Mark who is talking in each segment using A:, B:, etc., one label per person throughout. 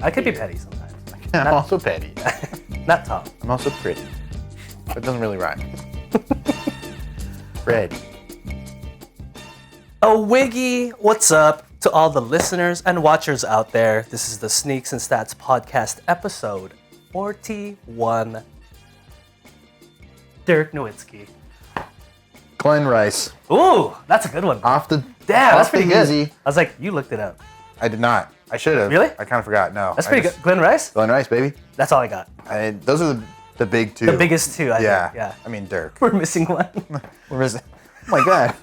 A: I could be petty sometimes.
B: I'm also petty.
A: Not Tom.
B: I'm also pretty. But it doesn't really rhyme. Fred.
A: Oh, Wiggy, what's up to all the listeners and watchers out there? This is the Sneaks and Stats podcast episode 41. Dirk Nowitzki.
B: Glenn Rice.
A: Ooh, that's a good one.
B: Damn,
A: that's pretty good.
B: easy.
A: I was like, you looked it up.
B: I did not. I should have.
A: Really?
B: I kind of forgot. No.
A: That's pretty good. Glenn Rice?
B: Glenn Rice, baby.
A: That's all I got.
B: Those are the big two.
A: The biggest two, I
B: yeah.
A: think. Yeah.
B: I mean, Dirk.
A: We're missing one.
B: We're missing. Oh my God.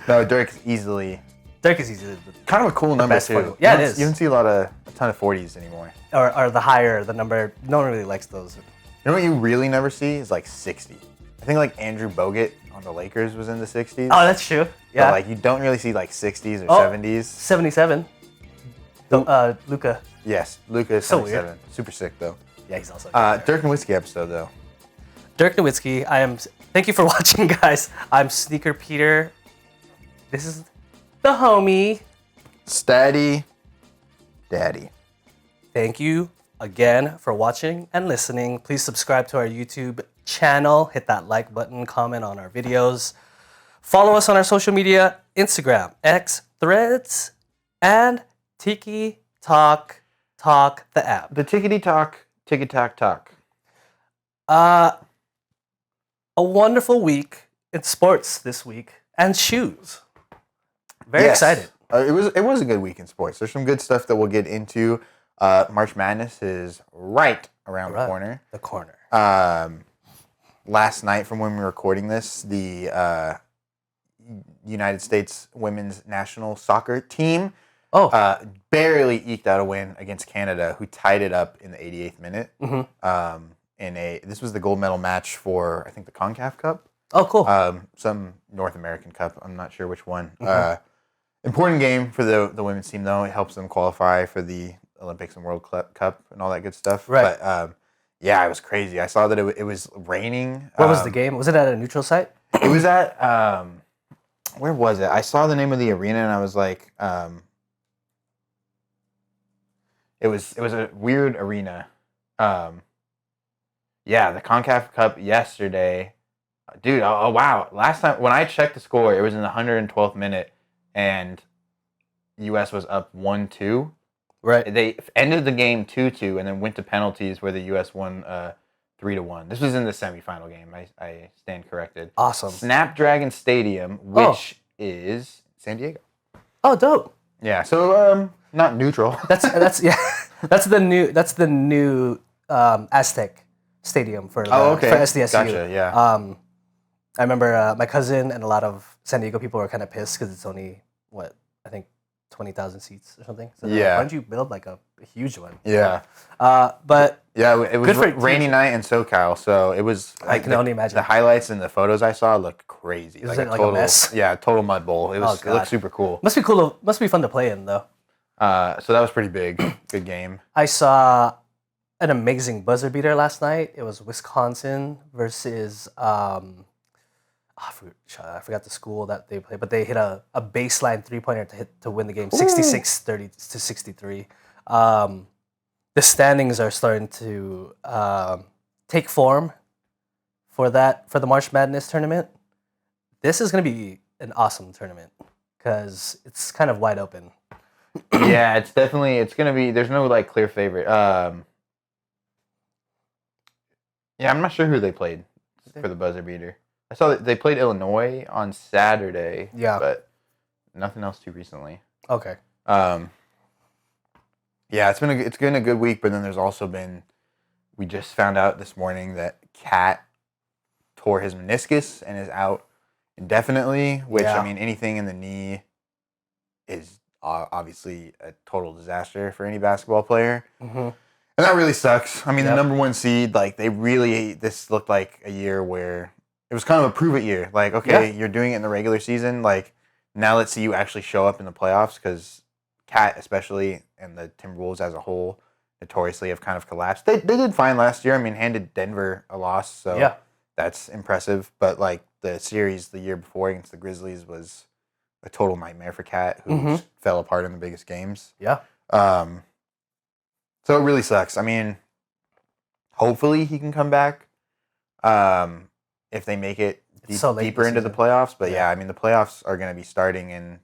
B: No, Dirk is easily.
A: Dirk is easily
B: kind of a cool number
A: best
B: too.
A: one. Yeah, it is.
B: You don't see a ton of 40s anymore.
A: Or the higher, the number. No one really likes those.
B: You know what you really never see is like 60. I think like Andrew Bogut on the Lakers was in the 60s.
A: Oh, that's true. Yeah.
B: But like you don't really see like 60s or 70s.
A: 77. Luka.
B: Yes, Luka is
A: So
B: 77.
A: weird.
B: Super sick though.
A: Yeah, he's also.
B: Dirk Nowitzki episode though.
A: Dirk Nowitzki. Thank you for watching, guys. I'm Sneaker Peter. This is the homie.
B: Statty Daddy.
A: Thank you again for watching and listening. Please subscribe to our YouTube channel. Hit that like button, comment on our videos. Follow us on our social media, Instagram, X, Threads, and Tiki Talk the app.
B: The tickety talk, talk.
A: A wonderful week in sports this week and shoes. Very excited.
B: It was a good week in sports. There's some good stuff that we'll get into. March Madness is right around the corner.
A: The corner.
B: Last night, from when we were recording this, the United States women's national soccer team barely eked out a win against Canada, who tied it up in the 88th minute.
A: Mm-hmm.
B: This was the gold medal match for, I think, the CONCACAF Cup.
A: Oh, cool.
B: Some North American Cup. I'm not sure which one.
A: Mm-hmm.
B: Important game for the women's team, though. It helps them qualify for the Olympics and World Cup and all that good stuff.
A: Right.
B: But yeah, it was crazy. I saw that it was raining.
A: Where was the game? Was it at a neutral site?
B: It was at where was it? I saw the name of the arena and I was like, it was a weird arena. Yeah, the CONCACAF Cup yesterday. Dude, oh wow. Last time when I checked the score, it was in the 112th minute and US was up 1-2.
A: Right.
B: They ended the game 2-2 and then went to penalties where the US won 3-1. This was in the semifinal game. I stand corrected.
A: Awesome.
B: Snapdragon Stadium, which is San Diego.
A: Oh, dope.
B: Yeah, so not neutral.
A: That's yeah. That's the new Aztec Stadium for SDSU.
B: Gotcha, yeah.
A: I remember my cousin and a lot of San Diego people were kind of pissed because it's only I think 20,000 seats or something. So
B: yeah.
A: Why don't you build like a huge one?
B: Yeah.
A: But
B: yeah, it was
A: good for
B: rainy night in SoCal, so it was.
A: I can only imagine.
B: The highlights and the photos I saw looked crazy.
A: Was it like a mess?
B: Yeah, total mud bowl. It looked super cool.
A: Must be cool. Must be fun to play in though.
B: So that was pretty big. Good game.
A: I saw an amazing buzzer beater last night. It was Wisconsin versus I forgot the school that they played, but they hit a baseline 3-pointer to win the game, 66-30 to 63. The standings are starting to take form for the March Madness tournament. This is going to be an awesome tournament because it's kind of wide open.
B: Yeah, it's going to be. There's no like clear favorite. Yeah, I'm not sure who they played for the buzzer beater. I saw that they played Illinois on Saturday.
A: Yeah.
B: But nothing else too recently.
A: Okay.
B: Yeah, it's been a good week, but then there's also been. We just found out this morning that Cat tore his meniscus and is out indefinitely. Which I mean, anything in the knee is obviously a total disaster for any basketball player. Mm-hmm. And that really sucks. I mean, the number one seed, like this looked like a year where. It was kind of a prove-it year. Like, okay, you're doing it in the regular season. Like, now let's see you actually show up in the playoffs because Cat especially and the Timberwolves as a whole notoriously have kind of collapsed. They did fine last year. I mean, handed Denver a loss, so that's impressive. But, like, the series the year before against the Grizzlies was a total nightmare for Cat, who fell apart in the biggest games.
A: Yeah.
B: So So it really sucks. I mean, hopefully he can come back if they make it
A: So late
B: deeper
A: this
B: into the
A: season.
B: playoffs. But
A: Yeah.
B: yeah, I mean, the playoffs are going to be starting in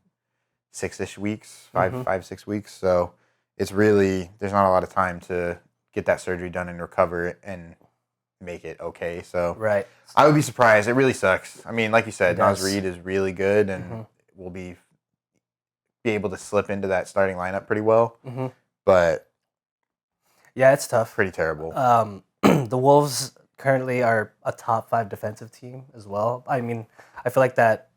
B: 6-ish weeks, 5-6 weeks. So it's really, there's not a lot of time to get that surgery done and recover and make it okay. So
A: Right.
B: I would be surprised. It really sucks. I mean, like you said,
A: It
B: Naz
A: does.
B: Reid is really good and will be able to slip into that starting lineup pretty well. But
A: yeah, it's tough.
B: pretty terrible.
A: The Wolves currently are a top 5 defensive team as well. I mean, I feel like that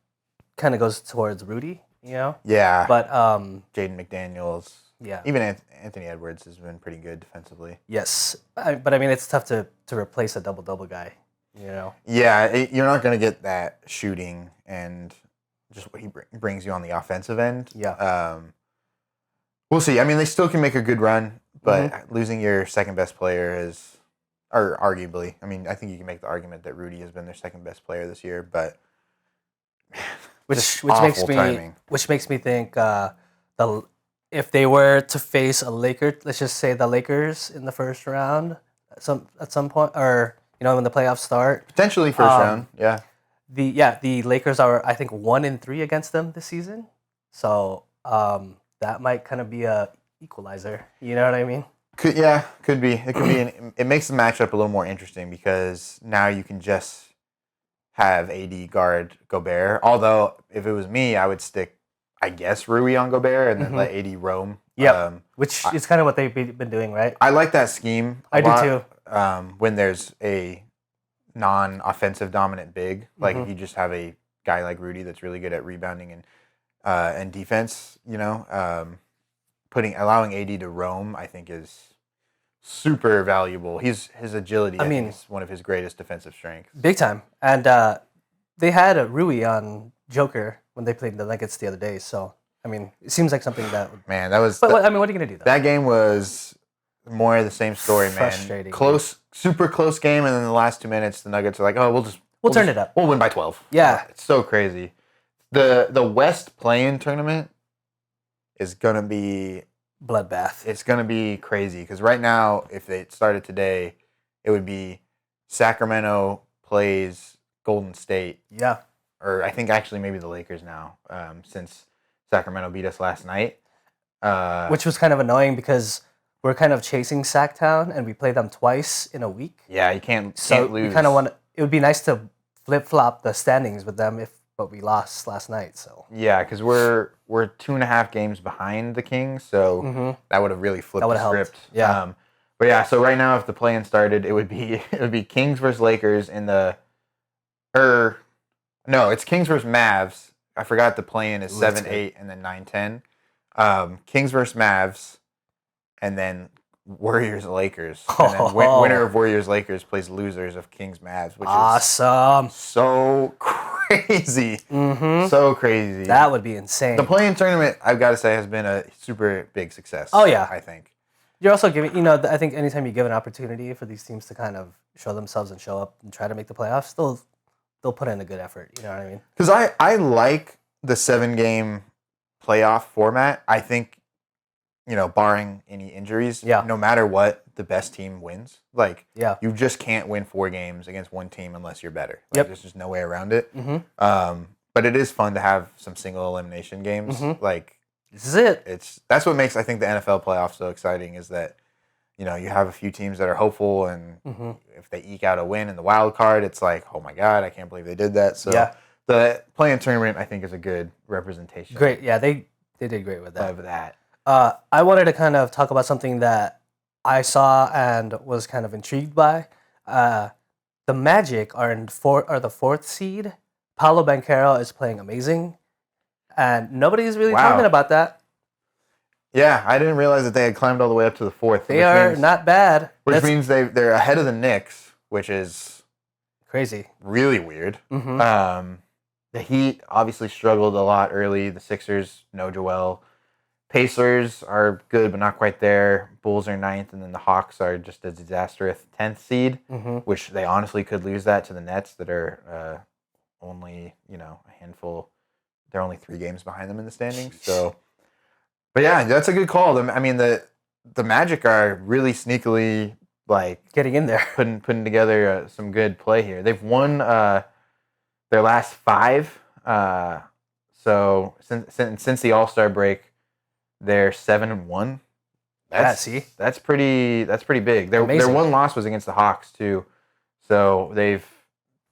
A: kind of goes towards Rudy, you know.
B: Yeah.
A: But
B: Jaden McDaniels.
A: yeah.
B: Even Anthony Edwards has been pretty good defensively.
A: Yes, but I mean, it's tough to replace a double guy, you know.
B: Yeah, you're not going to get that shooting and just what he brings you on the offensive end.
A: Yeah.
B: We'll see. I mean, they still can make a good run, but losing your second best player is, or arguably, I mean, I think you can make the argument that Rudy has been their second best player this year, but
A: which makes me think if they were to face a let's just say the Lakers in the first round at some point, or when the playoffs start,
B: potentially first round. Yeah.
A: The Lakers are, I think, 1-3 against them this season, so that might kind of be a equalizer. You know what I mean?
B: Could be. It could be. It makes the matchup a little more interesting because now you can just have AD guard Gobert. Although if it was me, I would stick, I guess, Rui on Gobert and then let AD roam.
A: Yeah, which is kind of what they've been doing, right?
B: I like that scheme.
A: I do too.
B: When there's a non-offensive dominant big, like if you just have a guy like Rudy that's really good at rebounding and defense, allowing AD to roam, I think is super valuable. His agility, I think, is one of his greatest defensive strengths.
A: Big time. And they had a Rui on Joker when they played the Nuggets the other day. So I mean, it seems like something that
B: man, that was.
A: But what are you gonna do though?
B: That game was more of the same story, man.
A: Frustrating.
B: Super close game, and then the last 2 minutes, the Nuggets are like, "Oh, we'll
A: turn it up.
B: We'll win by 12."
A: Yeah,
B: it's so crazy. The West play-in tournament is gonna be
A: bloodbath.
B: It's gonna be crazy because right now, if it started today, it would be Sacramento plays Golden State.
A: Yeah,
B: or I think actually maybe the Lakers now, since Sacramento beat us last night.
A: Which was kind of annoying because we're kind of chasing Sacktown and we play them twice in a week.
B: Yeah, you can't lose.
A: You kind of want. It would be nice to flip-flop the standings with them but we lost last night. So
B: yeah, because we're 2.5 games behind the Kings, so that would have really flipped the script.
A: Yeah.
B: But yeah, so right now if the play-in started, it would be Kings versus Lakers in the no, it's Kings versus Mavs. I forgot the play-in is 7-8 and then 9-10. Kings versus Mavs, and then Warriors Lakers. And then winner of Warriors Lakers plays losers of Kings Mavs, which
A: awesome.
B: Is so crazy. So crazy.
A: That would be insane.
B: The play-in tournament, I've got to say, has been a super big success.
A: Oh yeah,
B: I think.
A: You're also giving, I think anytime you give an opportunity for these teams to kind of show themselves and show up and try to make the playoffs, they'll put in a good effort. You know what I mean?
B: Because I like the 7-game playoff format. I think, barring any injuries, no matter what, the best team wins. Like, you just can't win 4 games against one team unless you're better. Like, there's just no way around it. But it is fun to have some single elimination games. Like,
A: this is it.
B: That's what makes, I think, the NFL playoffs so exciting is that, you have a few teams that are hopeful, and if they eke out a win in the wild card, it's like, oh my God, I can't believe they did that. So the play-in tournament, I think, is a good representation.
A: Great, yeah, they did great with that.
B: Of that.
A: I wanted to kind of talk about something that I saw and was kind of intrigued by. The Magic are the 4th seed. Paolo Banchero is playing amazing, and nobody's really talking about that.
B: Yeah, I didn't realize that they had climbed all the way up to the 4th.
A: They are not bad.
B: Which means they're ahead of the Knicks, which is
A: crazy.
B: Really weird. The Heat obviously struggled a lot early. The Sixers, no Joel. Pacers are good, but not quite there. Bulls are 9th, and then the Hawks are just a disastrous 10th seed, which they honestly could lose that to the Nets that are only, a handful. They're only 3 games behind them in the standings. So, but yeah, that's a good call. I mean, the the Magic are really sneakily like
A: Getting in there.
B: putting together some good play here. They've won their last 5. So since the All-Star break, they're 7-1. That's pretty big. Their one loss was against the Hawks too, so they're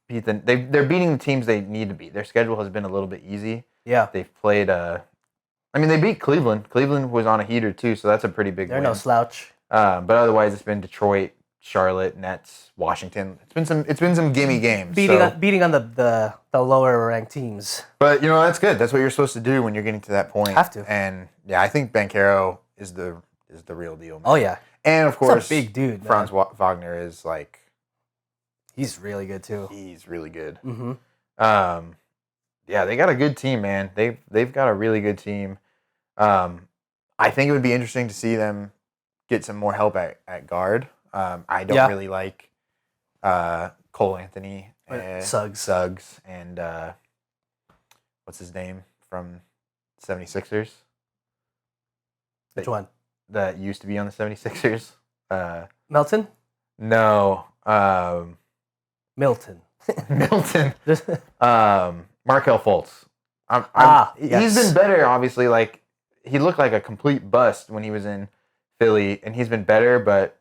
B: beating the teams they need to beat. Their schedule has been a little bit easy.
A: Yeah,
B: They've played. They beat Cleveland. Cleveland was on a heater too, so that's a pretty big
A: they're
B: win.
A: no slouch.
B: But otherwise, it's been Detroit, Charlotte, Nets, Washington. It's been some gimme games.
A: Beating on the lower ranked teams.
B: But that's good. That's what you're supposed to do when you're getting to that point.
A: Have to.
B: And yeah, I think Banchero is the real deal, man.
A: Oh yeah.
B: And of course,
A: a big dude.
B: Franz Wagner is like,
A: he's really good too.
B: He's really good.
A: Mm-hmm.
B: Yeah, they got a good team, man. They've got a really good team. I think it would be interesting to see them get some more help at guard. I don't really like Cole Anthony, Suggs, and what's his name from 76ers?
A: Which one?
B: That used to be on the 76ers.
A: Melton?
B: No.
A: Milton.
B: Milton. Markelle Fultz.
A: Yes.
B: He's been better, obviously. Like, he looked like a complete bust when he was in Philly, and he's been better, but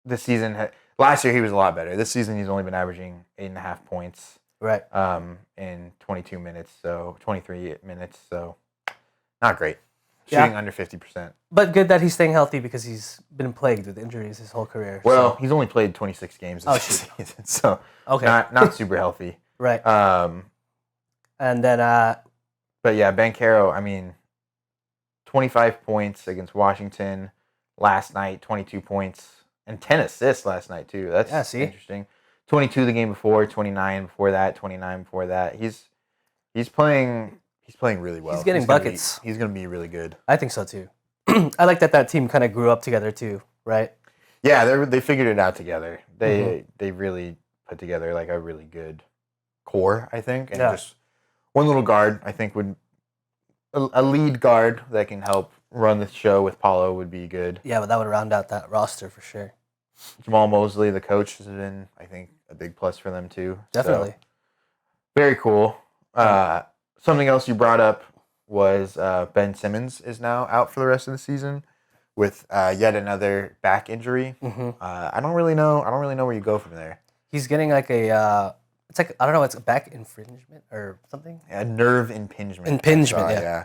B: this season, last year he was a lot better. This season he's only been averaging 8.5 points.
A: Right.
B: In 23 minutes, so not great. Shooting under 50%.
A: But good that he's staying healthy because he's been plagued with injuries his whole career.
B: Well, he's only played 26 games this season, so not super healthy.
A: Right. And then
B: but yeah, Banchero, 25 points against Washington last night, 22 points and 10 assists last night too. That's interesting. 22 the game before, 29 before that, 29 before that. He's playing really well.
A: He's getting buckets.
B: He's going to be really good.
A: I think so too. I like that team kind of grew up together too, right?
B: Yeah, they figured it out together. They really put together like a really good core, I think, and just one little guard. I think would a lead guard that can help run the show with Paulo would be good.
A: Yeah, but that would round out that roster for sure.
B: Jamal Mosley, the coach, has been, I think, a big plus for them too.
A: Definitely.
B: So, very cool. Something else you brought up was Ben Simmons is now out for the rest of the season with yet another back injury.
A: Mm-hmm.
B: I don't really know where you go from there.
A: He's getting like it's like, I don't know, it's a back infringement or something.
B: A nerve impingement.
A: Yeah.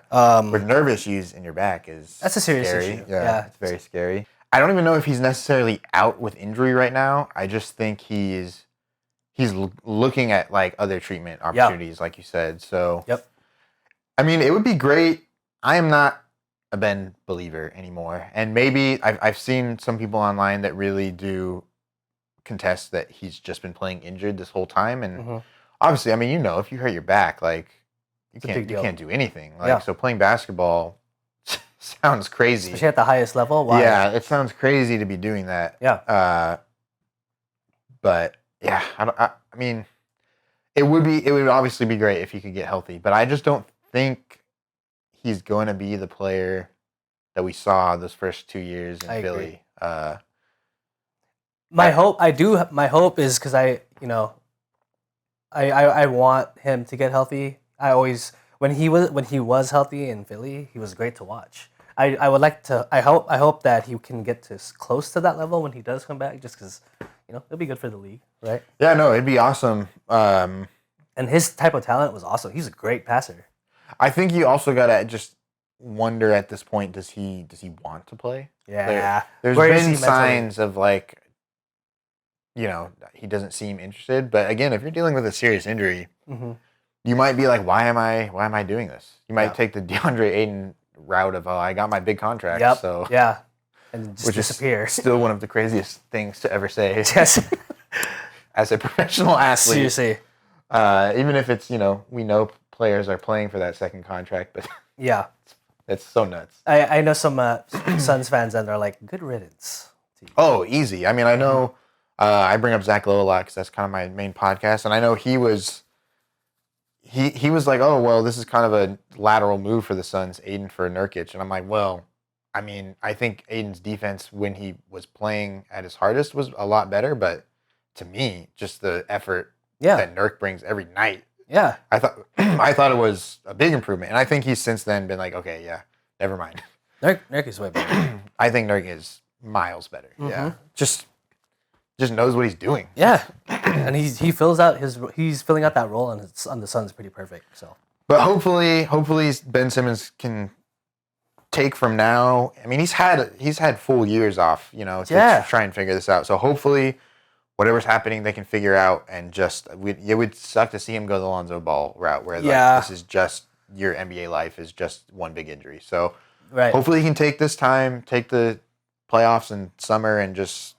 B: With nerve issues in your back
A: that's a serious issue.
B: Yeah, it's very scary. I don't even know if he's necessarily out with injury right now. I just think he's looking at like other treatment opportunities, like you said. So, it would be great. I am not a Ben believer anymore, and maybe I've seen some people online that really do contest that he's just been playing injured this whole time, and obviously, if you hurt your back, like you can't do anything. Like so, playing basketball sounds crazy,
A: especially at the highest level. Wow.
B: Yeah, it sounds crazy to be doing that.
A: Yeah.
B: But yeah, it would obviously be great if he could get healthy, but I just don't think he's going to be the player that we saw those first 2 years in Philly.
A: My hope is because I want him to get healthy. When he was healthy in Philly, he was great to watch. I hope that he can get to close to that level when he does come back, just because it'll be good for the league, right?
B: Yeah, no, it'd be awesome.
A: And his type of talent was awesome. He's a great passer.
B: I think you also gotta just wonder at this point, does he want to play?
A: Yeah,
B: there's been signs of like, he doesn't seem interested. But again, if you're dealing with a serious injury, you might be like, why am I doing this? You might take the DeAndre Ayton route of, I got my big contract,
A: and just
B: which
A: disappear.
B: Is still one of the craziest things to ever say.
A: Yes,
B: as a professional athlete.
A: Seriously,
B: even if it's we know players are playing for that second contract, but it's so nuts.
A: I know some Suns fans and they're like, good riddance.
B: Oh, easy. I know. I bring up Zach Lowe a lot because that's kind of my main podcast, and I know he was like, oh well, this is kind of a lateral move for the Suns, Aiden for Nurkic, and I'm like, well, I mean, I think Aiden's defense when he was playing at his hardest was a lot better, but to me, just the effort that Nurk brings every night.
A: Yeah.
B: I thought it was a big improvement. And I think he's since then been like, okay, yeah, never mind.
A: Nurk is way better.
B: I think Nurk is miles better. Mm-hmm. Yeah. Just knows what he's doing.
A: Yeah. And he's filling out that role on the Suns pretty perfect. So
B: but hopefully Ben Simmons can take from now. I mean, he's had full years off, to try and figure this out. So hopefully whatever's happening, they can figure out, and it would suck to see him go the Lonzo Ball route, where this is just your NBA life is just one big injury. So hopefully he can take this time, take the playoffs and summer, and just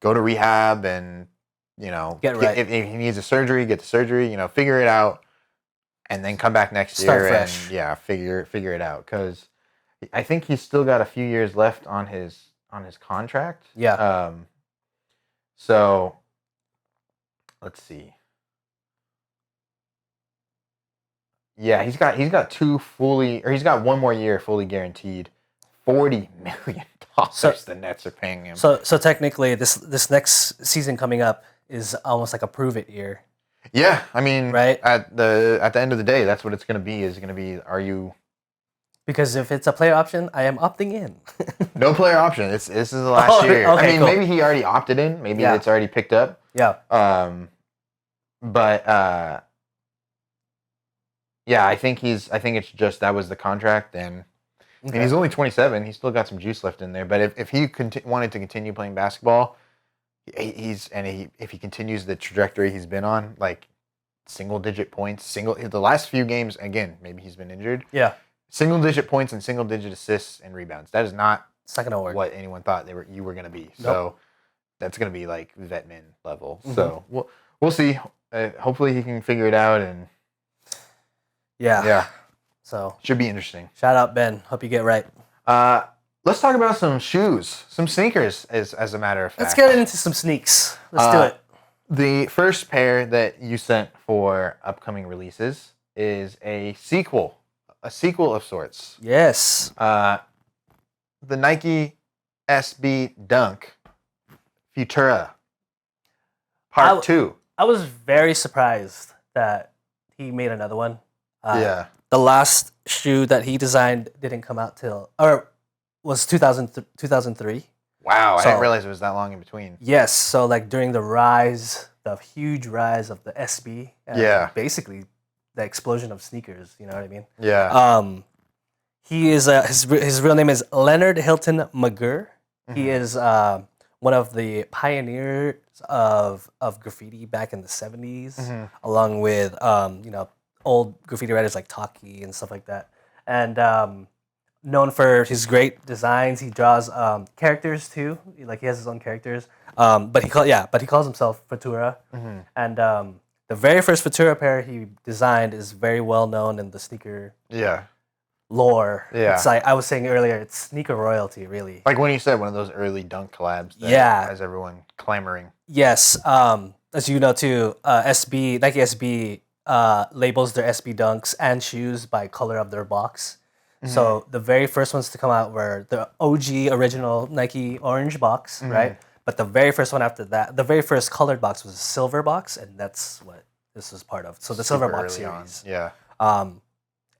B: go to rehab and
A: get right.
B: If he needs a surgery, get the surgery. Figure it out, and then come back next year
A: fresh.
B: And figure it out, because I think he's still got a few years left on his contract.
A: Yeah.
B: So, let's see. Yeah, he's got he's got one more year fully guaranteed. $40 million the Nets are paying him.
A: So technically, this next season coming up is almost like a prove it year.
B: Yeah, I mean,
A: right?
B: At the end of the day, that's what it's going to be. Is going to be, are you?
A: Because if it's a player option, I am opting in.
B: No player option. This is the last year.
A: Okay,
B: I mean, maybe he already opted in. Maybe it's already picked up.
A: Yeah.
B: But yeah, I think it's just that was the contract, and he's only 27. He's still got some juice left in there. But if he wanted to continue playing basketball, if he continues the trajectory he's been on, like single-digit points, the last few games, again, maybe he's been injured.
A: Yeah.
B: Single-digit points and single-digit assists and rebounds. That is not
A: gonna work.
B: What anyone thought you were going to be.
A: Nope.
B: So that's going to be like Vetman level. Mm-hmm. So we'll see. Hopefully he can figure it out, and yeah.
A: So
B: should be interesting.
A: Shout out Ben. Hope you get right.
B: Let's talk about some shoes, some sneakers. As a matter of fact,
A: let's get into some sneaks. Let's do it.
B: The first pair that you sent for upcoming releases is a sequel of sorts.
A: Yes.
B: The Nike SB Dunk Futura Part 2.
A: I was very surprised that he made another one. The last shoe that he designed didn't come out was 2003.
B: Wow, I didn't realize it was that long in between.
A: Yes, so like during the huge rise of the SB. Basically the explosion of sneakers, you know what I mean?
B: Yeah.
A: He is his real name is Leonard Hilton McGurr. Mm-hmm. He is one of the pioneers of graffiti back in the 70s, along with old graffiti writers like Taki and stuff like that. And known for his great designs. He draws characters too. Like he has his own characters. But he calls himself Futura. Mm-hmm. And the very first Futura pair he designed is very well known in the sneaker lore. Yeah. It's like I was saying earlier, it's sneaker royalty, really.
B: Like when you said one of those early Dunk collabs that has everyone clamoring.
A: Yes. As you know too, Nike SB labels their SB Dunks and shoes by color of their box. Mm-hmm. So the very first ones to come out were the OG original Nike orange box, right? But the very first one after that, the very first colored box was a silver box, and that's what this was part of. So the silver box series.
B: Yeah.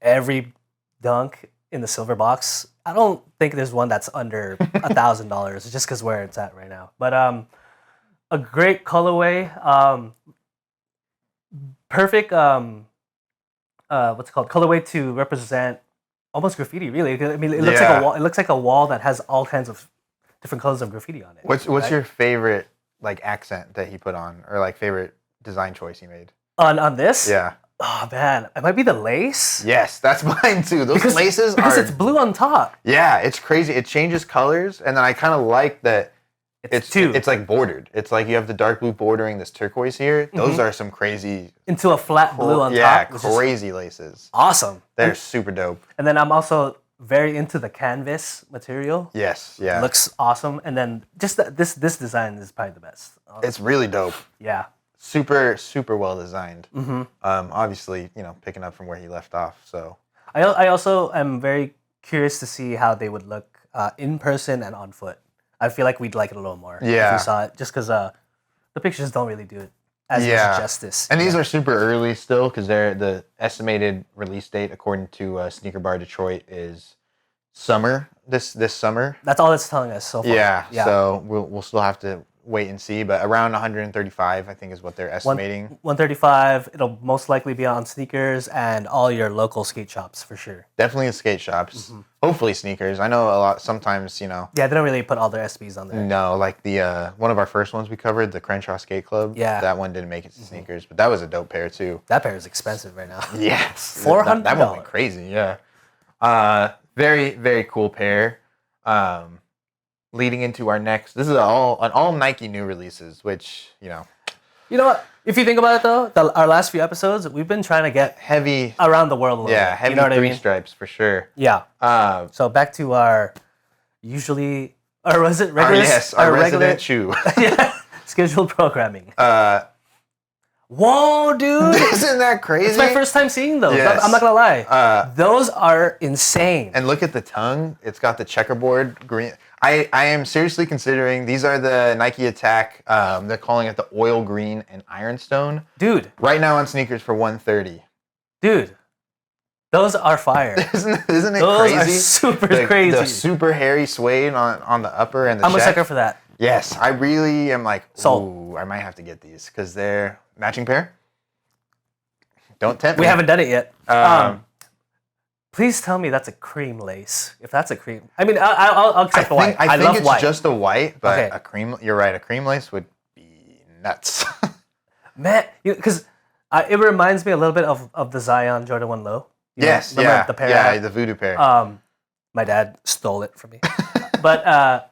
A: Every Dunk in the silver box, I don't think there's one that's under $1,000, just because where it's at right now. But a great colorway, perfect. What's it called? Colorway to represent almost graffiti, really. I mean, it looks like a wall. It looks like a wall that has all kinds of different colors of graffiti on it.
B: What's your favorite like accent that he put on, or like favorite design choice he made
A: on this?
B: Yeah.
A: Oh man, it might be the lace.
B: Yes, that's mine too. Those laces
A: because it's blue on top.
B: Yeah, it's crazy. It changes colors, and then I kind of like that. It's like bordered. It's like you have the dark blue bordering this turquoise here. Those are some crazy
A: into a flat blue on top.
B: Yeah, crazy laces.
A: Awesome.
B: They're super dope.
A: And then I'm also very into the canvas material.
B: Yes, yeah.
A: It looks awesome. And then just this design is probably the best.
B: It's really dope.
A: Yeah.
B: Super, super well designed. Obviously, picking up from where he left off. So
A: I also am very curious to see how they would look in person and on foot. I feel like we'd like it a little more if
B: Yeah.
A: we saw it, just because the pictures don't really do it as much justice.
B: And these are super early still because they're the estimated release date according to Sneaker Bar Detroit is summer this summer.
A: That's all it's telling us so far.
B: Yeah. So we'll still have to wait and see, but around 135 I think is what they're estimating.
A: 135. It'll most likely be on sneakers and all your local skate shops for sure.
B: Definitely in skate shops. Hopefully sneakers. I know a lot sometimes,
A: Yeah, they don't really put all their SBs on there.
B: No, like the one of our first ones we covered, the Crenshaw Skate Club.
A: Yeah.
B: That one didn't make it to sneakers, but that was a dope pair too.
A: That pair is expensive right now.
B: Yes.
A: $400.
B: That one went crazy, yeah. Very, very cool pair. Leading into our next, this is all Nike new releases, which,
A: You know what? If you think about it though, our last few episodes, we've been trying to get
B: heavy
A: around the world a little bit.
B: heavy
A: You know what
B: three
A: I mean?
B: stripes for sure.
A: Yeah. So back to our or was it regular?
B: Our resident shoe.
A: Yeah, scheduled programming. Whoa, dude!
B: Isn't that crazy?
A: It's my first time seeing those.
B: Yes.
A: I'm not gonna lie. Those are insane.
B: And look at the tongue. It's got the checkerboard green. I am seriously considering, these are the Nike Attack. They're calling it the oil green and ironstone.
A: Dude.
B: Right now on sneakers for $130.
A: Dude. Those are fire.
B: Isn't it
A: those
B: crazy?
A: Those are super crazy.
B: The super hairy suede on the upper and the
A: I'm a sucker for that.
B: Yes, I really am like,
A: Sold.
B: ooh, I might have to get these because they're matching pair. Don't tempt me.
A: We haven't done it yet. Please tell me that's a cream lace. If that's a cream, I mean, I'll accept the white.
B: I think
A: love
B: it's
A: white.
B: just a white, but
A: Okay.
B: a cream. You're right. A cream lace would be nuts.
A: Man, because it reminds me a little bit of the Zion Jordan 1 Low.
B: Yes,
A: Remember
B: yeah,
A: the pair.
B: yeah, the voodoo pair.
A: My dad stole it from me. But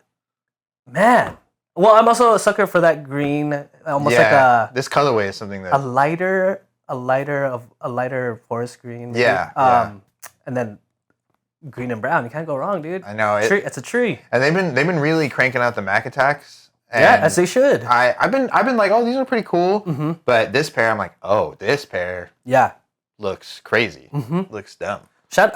A: man, well, I'm also a sucker for that green, almost like
B: this colorway is something that
A: a lighter forest green. maybe.
B: Yeah.
A: And then green and brown. You can't go wrong, dude.
B: I know
A: It's a tree.
B: and they've been really cranking out the Mac Attacks. And
A: Yeah, as they should.
B: I've been like, oh, these are pretty cool.
A: Mm-hmm.
B: But this pair, I'm like, oh, this pair
A: Yeah.
B: looks crazy.
A: Mm-hmm.
B: Looks dumb.
A: Shout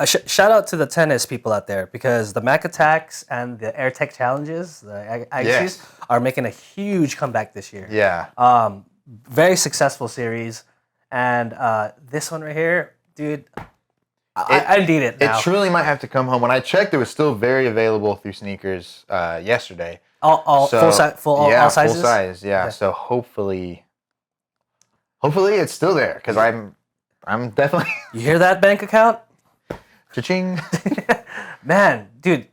A: out to the tennis people out there because the Mac Attacks and the Air Tech Challenges, the IXCs,
B: Yes.
A: are making a huge comeback this year.
B: Yeah.
A: Very successful series. And this one right here, dude, I need it now.
B: It truly might have to come home. When I checked, it was still very available through sneakers yesterday.
A: All
B: So,
A: sizes?
B: Full size, yeah.
A: Okay.
B: So hopefully it's still there because I'm definitely
A: You hear that, bank account?
B: cha-ching.
A: Man, dude,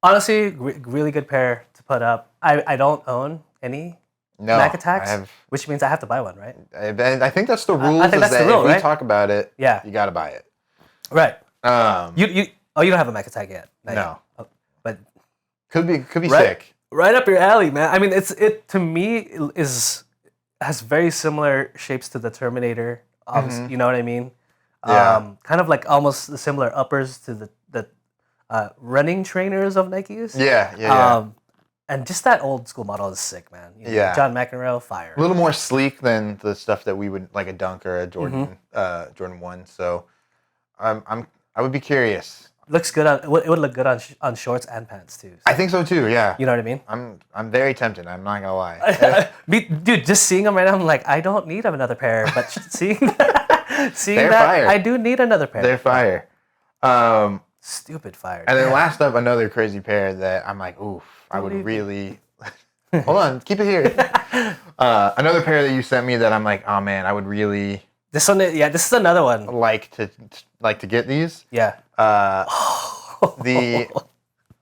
A: honestly, really good pair to put up. I don't own any
B: No,
A: Mac Attacks,
B: I have.
A: which means I have to buy one, right?
B: I think that's the rule.
A: I think that's the rule,
B: if
A: right?
B: we talk about it,
A: Yeah.
B: you got to buy it.
A: Right.
B: You
A: You don't have a Mac Attack yet. Not
B: no,
A: yet. Oh, but
B: could be
A: right,
B: sick.
A: right up your alley, man. I mean, it to me has very similar shapes to the Terminator. You know what I mean?
B: Yeah.
A: Kind of like almost the similar uppers to the running trainers of Nikes.
B: Yeah.
A: And just that old school model is sick, man. You know,
B: Yeah.
A: John McEnroe, fire.
B: A little more sleek than the stuff that we would like a Dunk or a Jordan Jordan 1. So I would be curious.
A: Looks good on. It would look good on shorts and pants too. So,
B: I think so too. Yeah.
A: you know what I mean?
B: I'm very tempted. I'm not gonna lie.
A: Dude, just seeing them right now, I'm like, I don't need another pair. But seeing
B: They're
A: that,
B: fire.
A: I do need another pair.
B: They're fire.
A: Stupid fire.
B: And then
A: damn.
B: last up, another crazy pair that I'm like, oof, I would really. Hold on, keep it here. Another pair that you sent me that I'm like, oh man, I would really
A: This one, yeah, this is another one.
B: like to get these.
A: Yeah.
B: The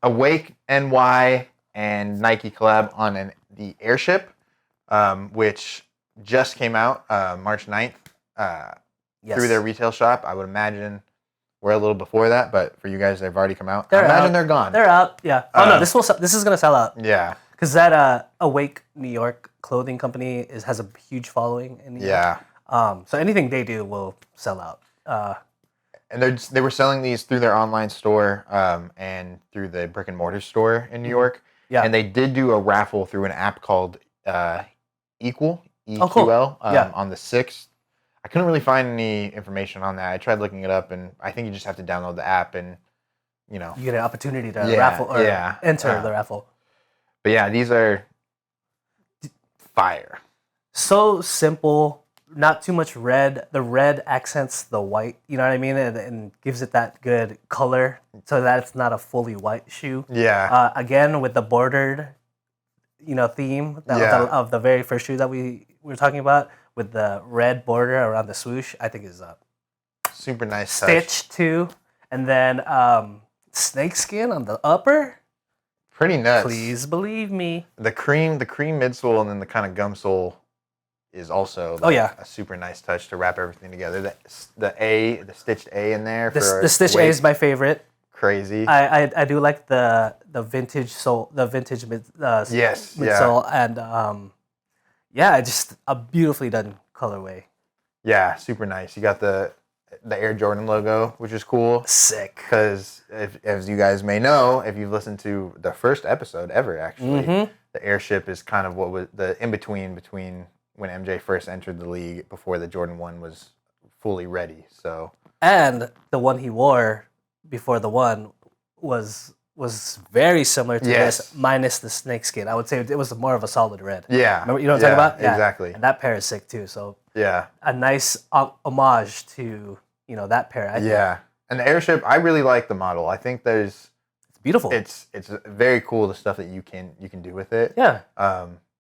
B: Awake NY and Nike collab on the Airship, which just came out March 9th
A: Yes.
B: through their retail shop. I would imagine we're a little before that, but for you guys, they've already come out. I imagine they're gone.
A: They're out. Yeah. Oh no, this is gonna sell out
B: Yeah.
A: because that Awake New York clothing company has a huge following in New York.
B: Yeah.
A: So anything they do will sell out.
B: And they were selling these through their online store and through the brick and mortar store in New York.
A: Yeah.
B: And they did do a raffle through an app called Equal, EQL,
A: Oh, cool. Yeah.
B: on the 6th. I couldn't really find any information on that. I tried looking it up, and I think you just have to download the app and you know.
A: You get an opportunity to
B: Yeah,
A: raffle or
B: yeah.
A: enter the raffle.
B: But yeah, these are fire.
A: So simple, not too much red. The red accents the white, you know what I mean? And gives it that good color so that it's not a fully white shoe.
B: Yeah.
A: Again, with the bordered, theme of the very first shoe that we were talking about, with the red border around the swoosh, I think is
B: super nice
A: stitch too. And then snakeskin on the upper.
B: Pretty nuts.
A: Please believe me.
B: The cream midsole and then the kind of gum sole is also a super nice touch to wrap everything together. The stitched A in there.
A: The stitched A is my favorite.
B: Crazy.
A: I do like the vintage sole, the vintage midsole, and just a beautifully done colorway.
B: Yeah, super nice. You got the Air Jordan logo, which is cool.
A: Sick.
B: Because as you guys may know, if you've listened to the first episode ever, actually, the Airship is kind of what was the in-between between when MJ first entered the league before the Jordan 1 was fully ready. So
A: and the one he wore before the one was very similar to this, minus the snakeskin. I would say it was more of a solid red.
B: Yeah.
A: Remember, you know what I'm talking about? Yeah.
B: Exactly.
A: And that pair is sick too. So
B: yeah,
A: a nice homage to that pair. I think.
B: And the Airship, I really like the model. I think it's
A: beautiful.
B: It's very cool, the stuff that you can do with it.
A: Yeah.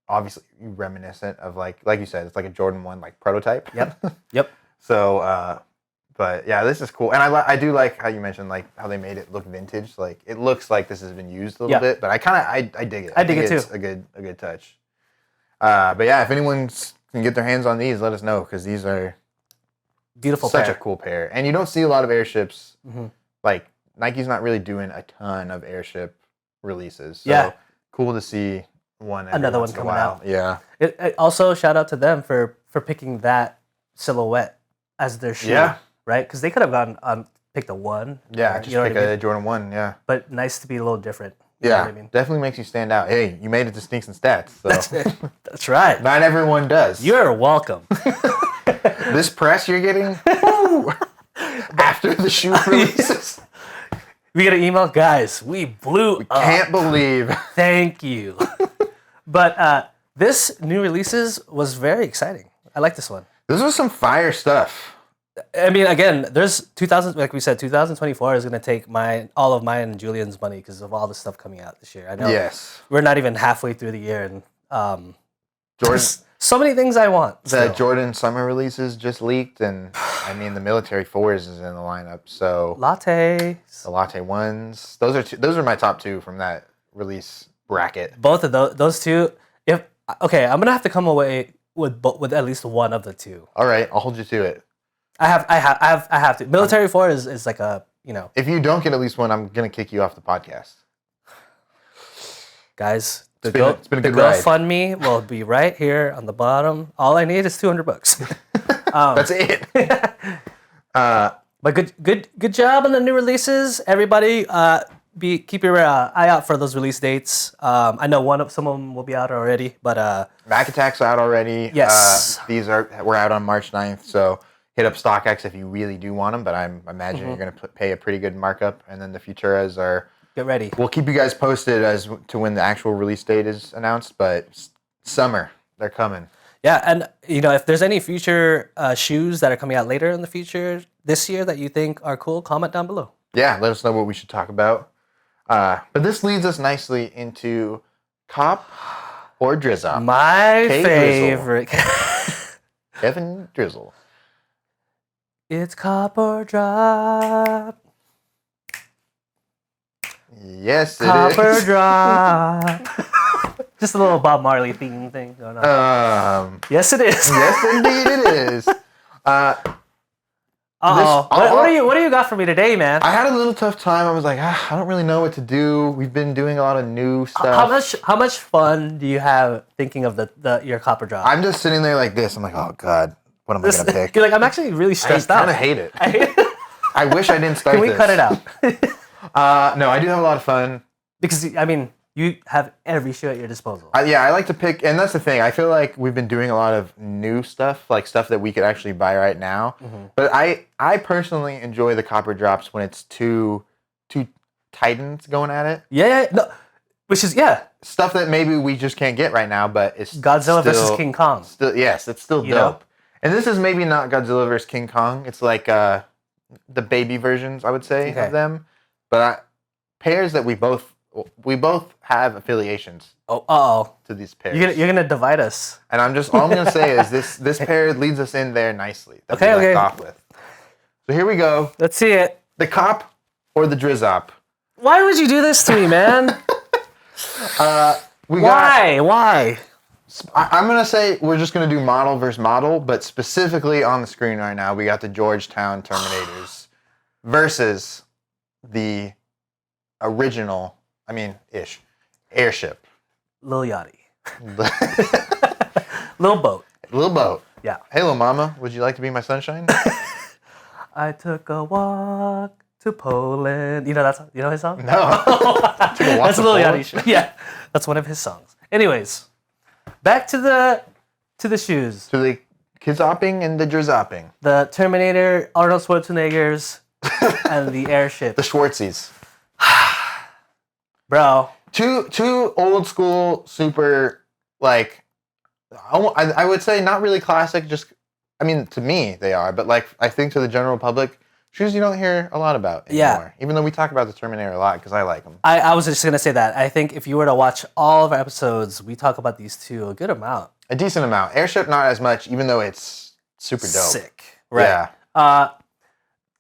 B: Obviously reminiscent of like you said, it's like a Jordan 1 like prototype.
A: Yep.
B: So but yeah, this is cool, and I do like how you mentioned like how they made it look vintage. Like it looks like this has been used a little bit, but I dig it.
A: I dig it too.
B: It's a good touch. But yeah, if anyone can get their hands on these, let us know, because these are
A: beautiful.
B: Such a cool pair, and you don't see a lot of Airships. Like Nike's not really doing a ton of Airship releases. So cool to see another one coming out. Yeah.
A: It also shout out to them for picking that silhouette as their shoe. Yeah. Right? Because they could have gone on picked a 1.
B: Yeah, just pick a Jordan 1, yeah.
A: But nice to be a little different.
B: You know what I mean? Definitely makes you stand out. Hey, you made it to Sneaks and Stats. So.
A: That's right.
B: Not everyone does.
A: You're welcome.
B: This press you're getting after the shoe releases.
A: We get an email, guys, we blew up.
B: Can't believe.
A: Thank you. But this new releases was very exciting. I like this one.
B: This was some fire stuff.
A: I mean, again, there's 2024 is going to take all of mine and Julian's money because of all the stuff coming out this year. I know.
B: Yes.
A: We're not even halfway through the year, and
B: Jordan,
A: so many things I want.
B: The Jordan summer releases just leaked, and I mean the military 4s is in the lineup. So
A: lattes,
B: the latte 1s. Those are my top 2 from that release bracket.
A: Both of those two. I'm gonna have to come away with at least one of the 2.
B: All right, I'll hold you to it.
A: I have to. Military 4 is like a,
B: If you don't get at least one, I'm gonna kick you off the podcast.
A: Guys,
B: it's been a good ride.
A: GoFundMe will be right here on the bottom. All I need is $200.
B: That's it.
A: But good job on the new releases, everybody. Keep your eye out for those release dates. I know some of them will be out already, but
B: Mac Attack's out already.
A: Yes,
B: we're out on March 9th, so hit up StockX if you really do want them. But I imagine you're going to pay a pretty good markup, and then the Futuras are.
A: Get ready.
B: We'll keep you guys posted as to when the actual release date is announced, but summer, they're coming.
A: Yeah, and if there's any future shoes that are coming out later in the future this year that you think are cool, comment down below.
B: Yeah, let us know what we should talk about. But this leads us nicely into Cop or Drizzle.
A: My favorite.
B: Kevin Drizzle.
A: It's Cop or Drop.
B: Yes, it
A: Cop
B: is.
A: or Drop. Just a little Bob Marley theme thing going on. Yes, it is.
B: Yes, indeed it is.
A: What do you got for me today, man?
B: I had a little tough time. I was like, I don't really know what to do. We've been doing a lot of new stuff.
A: How much fun do you have thinking of your Cop or Drop?
B: I'm just sitting there like this. I'm like, oh God, what am I gonna pick?
A: You're like, I'm actually really stressed out.
B: I kind of hate it. I wish I didn't start.
A: Can we cut it out?
B: No, I do have a lot of fun
A: because you have every shoe at your disposal.
B: I like to pick, and that's the thing. I feel like we've been doing a lot of new stuff, like stuff that we could actually buy right now. Mm-hmm. But I personally enjoy the Copper Drops when it's too titans going at it.
A: Yeah, no, which is
B: Stuff that maybe we just can't get right now, but it's
A: Godzilla versus King Kong.
B: Still, yes, it's still
A: You
B: dope.
A: know?
B: And this is maybe not Godzilla versus King Kong. It's like the baby versions, I would say, of them. But pairs that we both have affiliations.
A: To
B: these pairs.
A: You're gonna divide us.
B: And all I'm gonna say is this pair leads us in there nicely. That we left off with. So here we go.
A: Let's see it.
B: The cop or the drizzop.
A: Why would you do this to me, man? Why?
B: I'm gonna say we're just gonna do model versus model, but specifically on the screen right now, we got the Georgetown Terminators versus the original, airship.
A: Lil Yachty. Lil Boat.
B: Lil Boat.
A: Yeah.
B: Hey, Lil Mama, would you like to be my sunshine?
A: I took a walk to Poland. You know that song? You know his song?
B: No.
A: That's Lil Yachty. Yeah, that's one of his songs. Anyways, back to the shoes.
B: To the kids-opping and the drizzopping.
A: The Terminator, Arnold Schwarzenegger's, and the airship.
B: The Schwartzies.
A: Bro.
B: Two old school, super, like, I would say not really classic, to me they are, but like, I think to the general public, shoes you don't hear a lot about anymore.
A: Yeah.
B: Even though we talk about the Terminator a lot because I like them.
A: I was just going to say that. I think if you were to watch all of our episodes, we talk about these two a good amount.
B: A decent amount. Airship, not as much, even though it's super dope.
A: Sick. Right.
B: Yeah.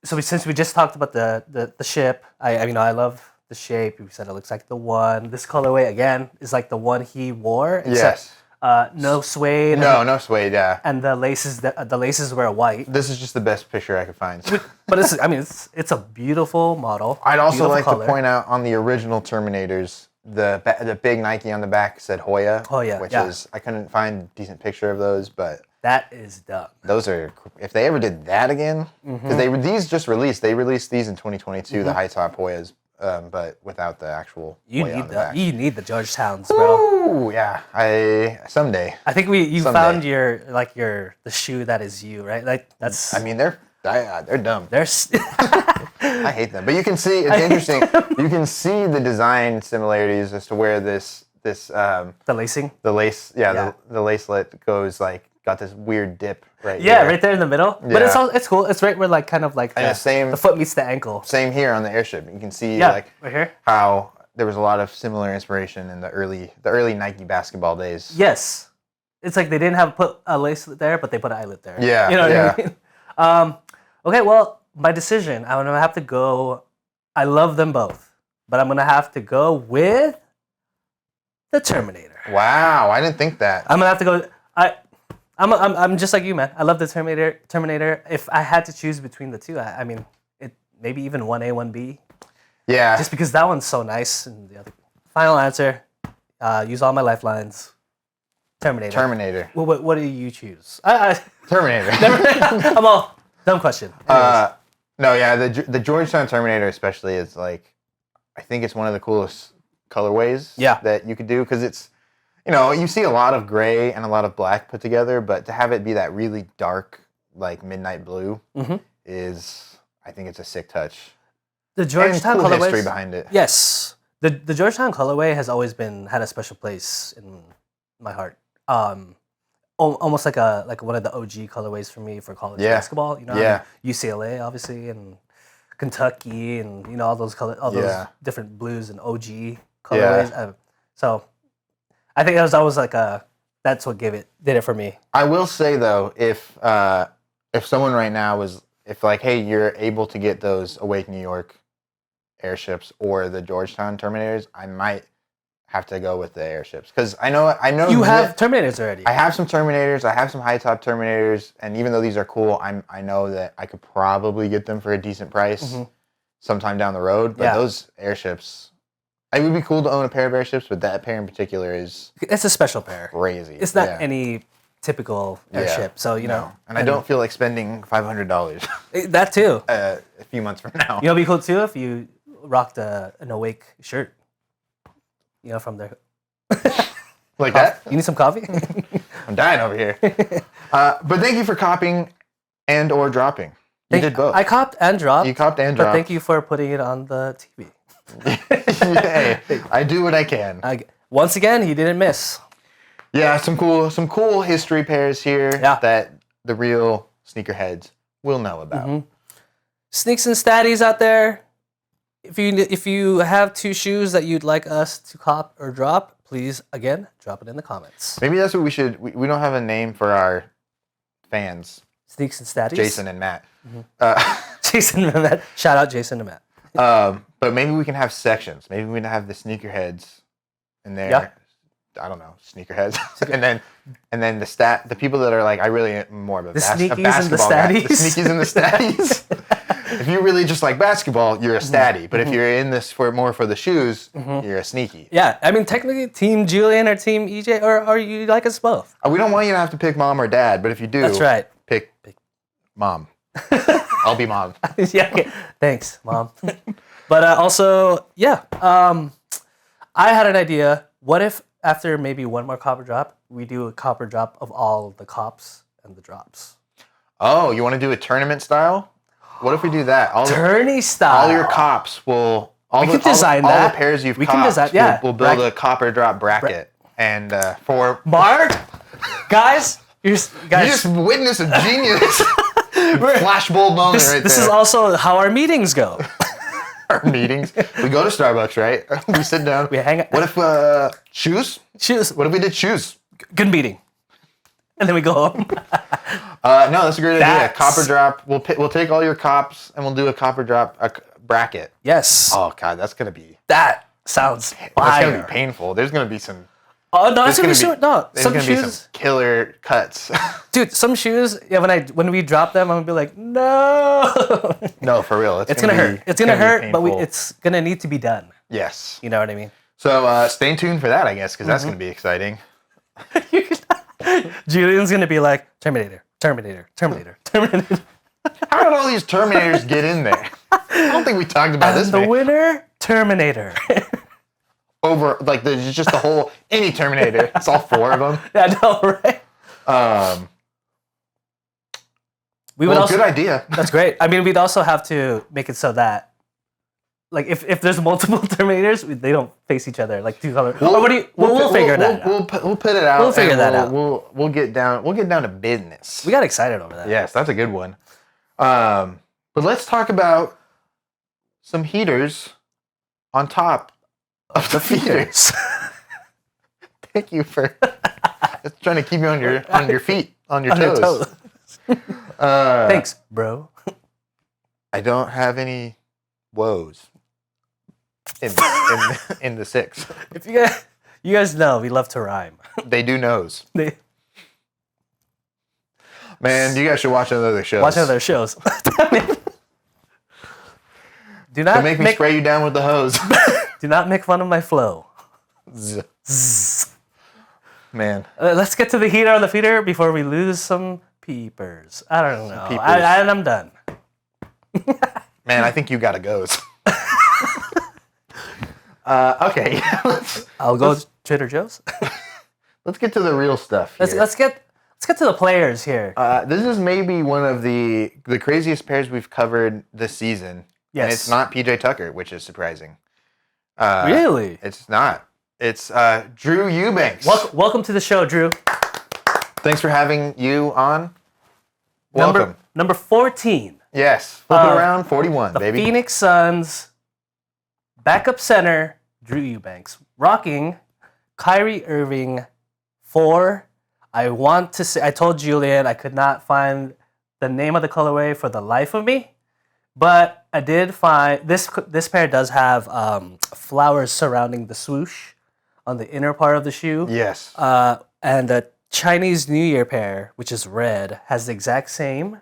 A: So since we just talked about the ship, I love the shape. We said it looks like the one. This colorway, again, is like the one he wore. Except,
B: yes.
A: No suede.
B: No suede, yeah.
A: And the laces were white.
B: This is just the best picture I could find.
A: But it's a beautiful model.
B: I'd also like
A: color.
B: to point out on the original Terminators, the big Nike on the back said Hoya. Which is, I couldn't find a decent picture of those, but
A: that is dumb.
B: Those are, if they ever did that again, because these just released. They released these in 2022, the high top Hoyas, but without the actual Hoya on the back.
A: You need the Georgetowns, bro.
B: Ooh, yeah. Someday.
A: I think you found the shoe that is you, right? Like that's.
B: They're dumb.
A: They're.
B: I hate them, but you can see it's interesting. You can see the design similarities as to where this
A: the lacing.
B: The lace, the lacelet goes got this weird dip right here.
A: Yeah, right there in the middle.
B: Yeah.
A: But it's cool. It's right where the foot meets the ankle.
B: Same here on the airship. You can see
A: right here
B: how there was a lot of similar inspiration in the early Nike basketball days.
A: Yes. It's like they didn't put a lacelet there, but they put an eyelet there.
B: Yeah.
A: You know what I mean? Okay, well, my decision, I'm gonna have to go. I love them both, but I'm gonna have to go with the Terminator.
B: Wow, I didn't think that.
A: I'm gonna have to go. I'm just like you, man. I love the Terminator. If I had to choose between the two, maybe even 1A, 1B.
B: Yeah.
A: Just because that one's so nice. And the other final answer. Use all my lifelines. Terminator. Well, what do you choose?
B: Terminator.
A: I'm all dumb question.
B: No, yeah, the Georgetown Terminator especially is I think it's one of the coolest colorways that you could do because it's. You see a lot of gray and a lot of black put together, but to have it be that really dark, midnight blue is, I think it's a sick touch.
A: The Georgetown
B: and cool
A: colorways,
B: history behind it.
A: Yes. The Georgetown colorway has always had a special place in my heart. Almost like one of the OG colorways for me for college basketball. UCLA, obviously, and Kentucky, and, all those those different blues and OG colorways.
B: Yeah.
A: So I think that was always that's what did it for me.
B: I will say though, if someone right now was hey, you're able to get those Awake New York airships or the Georgetown Terminators, I might have to go with the airships because I know
A: you have Terminators already.
B: I have some Terminators. I have some high top Terminators, and even though these are cool, I know that I could probably get them for a decent price sometime down the road. But those airships. It would be cool to own a pair of airships, but that pair in particular is...
A: It's a special pair.
B: Crazy.
A: It's not any typical airship, so,
B: No. And I don't feel like spending $500.
A: That too.
B: A few months from now.
A: It'd be cool too if you rocked an Awake shirt. From there.
B: Like that?
A: You need some coffee?
B: I'm dying over here. But thank you for copying and/or dropping. You did both.
A: I copped and dropped.
B: You copped and dropped.
A: But thank you for putting it on the TV.
B: Hey, I do what I can.
A: Once again, he didn't miss.
B: Yeah, some cool history pairs here that the real sneakerheads will know about.
A: Mm-hmm. Sneaks and statties out there. If you have 2 shoes that you'd like us to cop or drop, please again drop it in the comments.
B: Maybe that's what we should. We don't have a name for our fans.
A: Sneaks and statties.
B: Jason and Matt.
A: Jason and Matt. Shout out Jason and Matt.
B: But maybe we can have sections. Maybe we can have the sneakerheads in there.
A: Yeah.
B: I don't know, sneakerheads, and then the people that are like, I really am more of a basketball guy. The sneakies and the statties. If you really just like basketball, you're a statty. But if you're in this for the shoes, you're a sneaky.
A: Yeah, I mean technically, Team Julian or Team EJ, or you like us both.
B: We don't want you to have to pick mom or dad, but if you do,
A: that's right.
B: Pick mom. I'll be mom.
A: Yeah. Okay. Thanks, mom. But also, yeah. I had an idea. What if after maybe one more copper drop, we do a copper drop of all the cops and the drops?
B: Oh, you want to do a tournament style? What if we do that?
A: Tourney style.
B: All your cops will.
A: We can design that.
B: All the pairs you've copped.
A: Can design. Yeah.
B: We'll build a copper drop bracket, and for
A: Mark, guys, you
B: just witnessed a genius flashbulb moment right there.
A: This is also how our meetings go.
B: Our meetings. We go to Starbucks, right? We sit down.
A: We hang out.
B: What if shoes?
A: Shoes.
B: What if we did shoes?
A: Good meeting. And then we go home.
B: No, that's a great idea. Copper drop. We'll take all your cops and we'll do a copper drop bracket.
A: Yes.
B: Oh God, that's gonna be.
A: That sounds fire.
B: That's gonna be painful. There's gonna be some.
A: Oh no, that's gonna be short. No,
B: some shoes. Be some killer cuts.
A: Dude, some shoes. Yeah, when we drop them, I'm gonna be like, no.
B: No, for real.
A: It's gonna hurt. It's gonna hurt, but it's gonna need to be done.
B: Yes.
A: You know what I mean?
B: So stay tuned for that, I guess, because that's gonna be exciting.
A: Julian's gonna be like, Terminator. How
B: did all these Terminators get in there? I don't think we talked about this.
A: The winner, Terminator.
B: Over, like, there's just the whole, any Terminator. It's all 4 of them.
A: Yeah, I know, right?
B: Good idea.
A: That's great. I mean, we'd also have to make it so that, like, if there's multiple Terminators, they don't face each other, like 2 colors. We'll figure that out.
B: We'll put it out.
A: We'll figure that out.
B: We'll get down to business.
A: We got excited over that.
B: Yes, that's a good one. But let's talk about some heaters on top of the feeders. Thank you for trying to keep you on your feet, on your toes.
A: Thanks, bro.
B: I don't have any woes in the 6.
A: If you guys know, we love to rhyme.
B: They do knows. Man, you guys should watch other shows.
A: Watch other shows. Do not
B: make me spray you down with the hose.
A: Do not make fun of my flow.
B: Man.
A: Let's get to the heater on the feeder before we lose some peepers. I don't know. I'm done.
B: Man, I think you gotta go. Okay.
A: I'll go to Trader Joe's.
B: Let's get to the real stuff here.
A: Let's get to the players here.
B: This is maybe one of the craziest pairs we've covered this season.
A: Yes.
B: And it's not PJ Tucker, which is surprising.
A: Really?
B: It's not. It's Drew Eubanks.
A: Welcome to the show, Drew.
B: Thanks for having you on. Welcome.
A: Number 14.
B: Yes. Flip it around, 41, baby.
A: The Phoenix Suns backup center, Drew Eubanks, rocking Kyrie Irving 4. I told Julian I could not find the name of the colorway for the life of me, but I did find this pair does have flowers surrounding the swoosh on the inner part of the shoe.
B: Yes.
A: And the Chinese New Year pair, which is red, has the exact same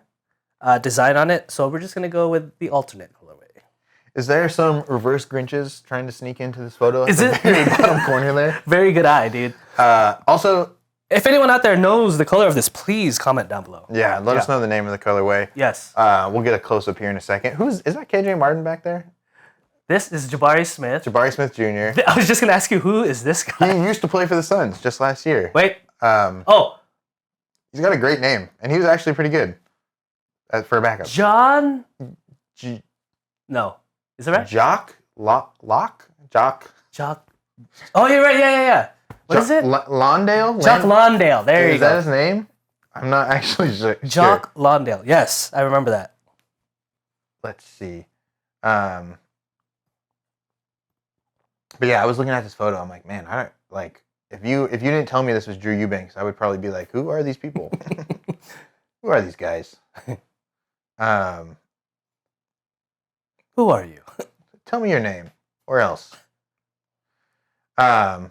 A: design on it. So we're just going to go with the alternate colorway.
B: Is there some reverse Grinches trying to sneak into this photo?
A: Is it?
B: Very bottom corner there.
A: Very good eye, dude.
B: Also,
A: if anyone out there knows the color of this, please comment down below.
B: Yeah, let us know the name of the colorway.
A: Yes.
B: We'll get a close-up here in a second. Is that KJ Martin back there?
A: This is Jabari Smith.
B: Jabari Smith Jr.
A: I was just going to ask you, who is this guy?
B: He used to play for the Suns just last year.
A: Wait.
B: He's got a great name, and he was actually pretty good for a backup.
A: John? No. Is that right?
B: Jacques Jock.
A: Oh, you're right. Yeah. What is it?
B: Lawndale?
A: Jock Lawndale. There you go.
B: Is that his name? I'm not actually sure.
A: Jock Lawndale. Yes, I remember that.
B: Let's see. But yeah, I was looking at this photo. I'm like, man, I don't like if you didn't tell me this was Drew Eubanks, I would probably be like, who are these people? Who are these guys?
A: Who are you?
B: Tell me your name, or else. But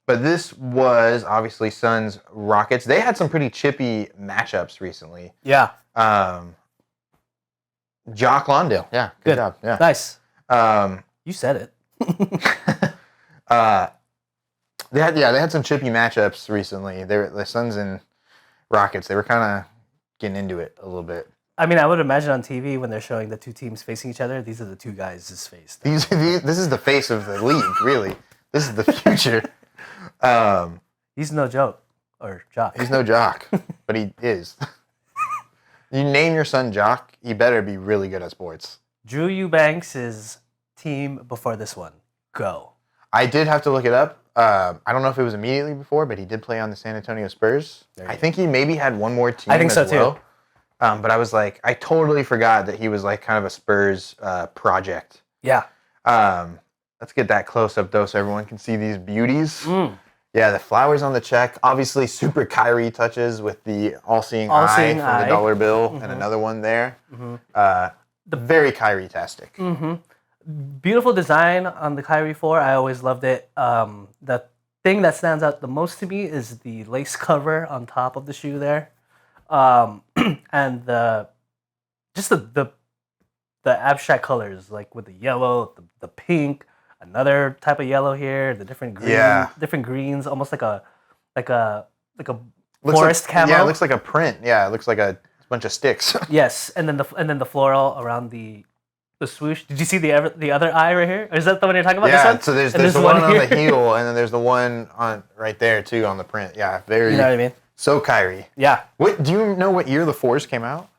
B: this was obviously Suns Rockets. They had some pretty chippy matchups recently.
A: Yeah.
B: Jock Lawndale. Yeah, good job. Yeah.
A: Nice. You said it.
B: They had some chippy matchups recently. The Suns and Rockets. They were kind of getting into it a little bit.
A: I mean, I would imagine on TV when they're showing the two teams facing each other, these are the two guys' face.
B: This is the face of the league, really. This is the future.
A: He's no joke or jock.
B: He's no jock, but he is. You name your son Jock, he better be really good at sports.
A: Drew Eubanks' team before this one. Go.
B: I did have to look it up. I don't know if it was immediately before, but he did play on the San Antonio Spurs. I think he maybe had one more team.
A: I think so
B: well.
A: too.
B: But I was like, I totally forgot that he was like kind of a Spurs project.
A: Yeah.
B: Let's get that close up though, so everyone can see these beauties. Yeah, the flowers on the check. Obviously, super Kyrie touches with the all-seeing eye from the dollar bill and another one there. The very Kyrie-tastic.
A: Beautiful design on the Kyrie 4. I always loved it. The thing that stands out the most to me is the lace cover on top of the shoe there. And the abstract colors, like with the yellow, the pink, another type of yellow here, the different greens, almost like a forest camo.
B: Yeah, it looks like a print. Yeah, it looks like a bunch of sticks.
A: Yes, and then the floral around the swoosh. Did you see the other eye right here? Or is that the one you're talking about?
B: Yeah,
A: this
B: so there's the one on the heel, and then there's the one on right there too on the print. Yeah, very.
A: You know what I mean?
B: So Kyrie.
A: Yeah.
B: What do you know? What year the 4s came out?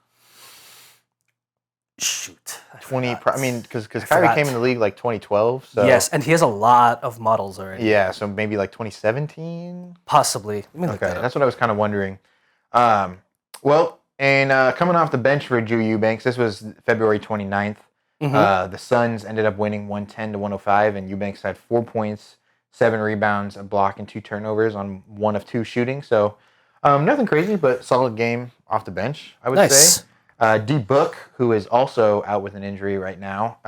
A: Shoot.
B: 20. I mean, because Kyrie came in the league like 2012. So
A: yes, and he has a lot of models already.
B: Yeah, so maybe like 2017.
A: Possibly.
B: Okay, that's what I was kind of wondering. Well, and coming off the bench for Drew Eubanks, this was February 29th. The Suns ended up winning 110-105, and Eubanks had 4 points, 7 rebounds, a block, and 2 turnovers on 1 of 2 shooting. So nothing crazy, but solid game off the bench, I would say. D. Book, who is also out with an injury right now,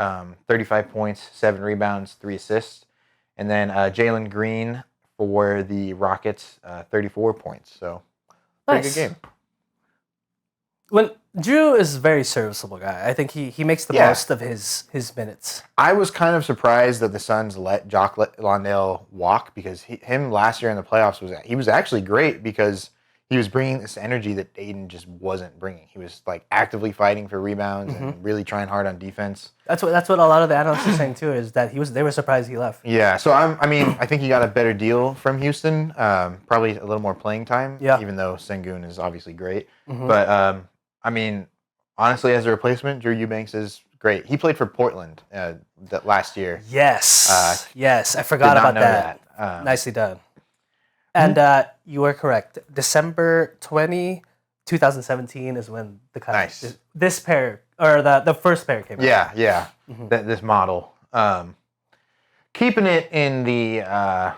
B: 35 points, 7 rebounds, 3 assists. And then Jalen Green for the Rockets, 34 points. So pretty good game.
A: When Drew is a very serviceable guy. I think he makes the most of his minutes. I
B: was kind of surprised that the Suns let Jock Lawndale walk because him last year in the playoffs was actually great because he was bringing this energy that Aiden just wasn't bringing. He was like actively fighting for rebounds and really trying hard on defense.
A: That's what a lot of the analysts are saying too. Is that they were surprised he left.
B: Yeah, so I think he got a better deal from Houston. Probably a little more playing time. Yeah. Even though Sengun is obviously great, but honestly, as a replacement, Drew Eubanks is great. He played for Portland that last year.
A: Yes, yes, I forgot about that. Nicely done. And you were correct. December 20, 2017 is when this pair, or the first pair came out.
B: Yeah. This model. Keeping it in the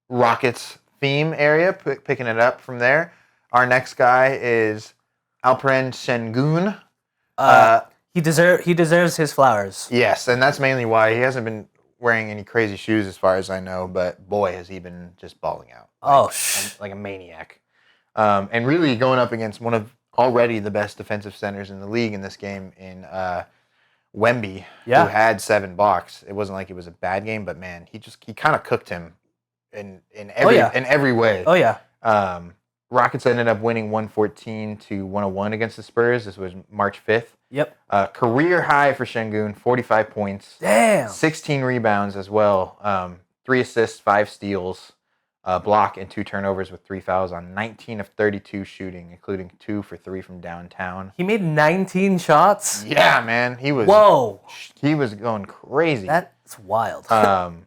B: Rockets theme area, picking it up from there. Our next guy is Alperen Sengun.
A: He deserves his flowers.
B: Yes, and that's mainly why he hasn't been wearing any crazy shoes as far as I know, but boy, has he been just balling out. Like a maniac. And really going up against one of already the best defensive centers in the league in this game in Wemby, who had 7 blocks. It wasn't like it was a bad game, but man, he kind of cooked him in every way.
A: Oh yeah.
B: Rockets ended up winning 114-101 against the Spurs. This was March 5th.
A: Yep.
B: Career high for Sengun, 45 points.
A: Damn.
B: 16 rebounds as well. 3 assists, 5 steals, block, and 2 turnovers with 3 fouls on 19 of 32 shooting, including 2 for 3 from downtown.
A: He made 19 shots?
B: Yeah, man. He was.
A: Whoa.
B: He was going crazy.
A: It's wild.
B: Fred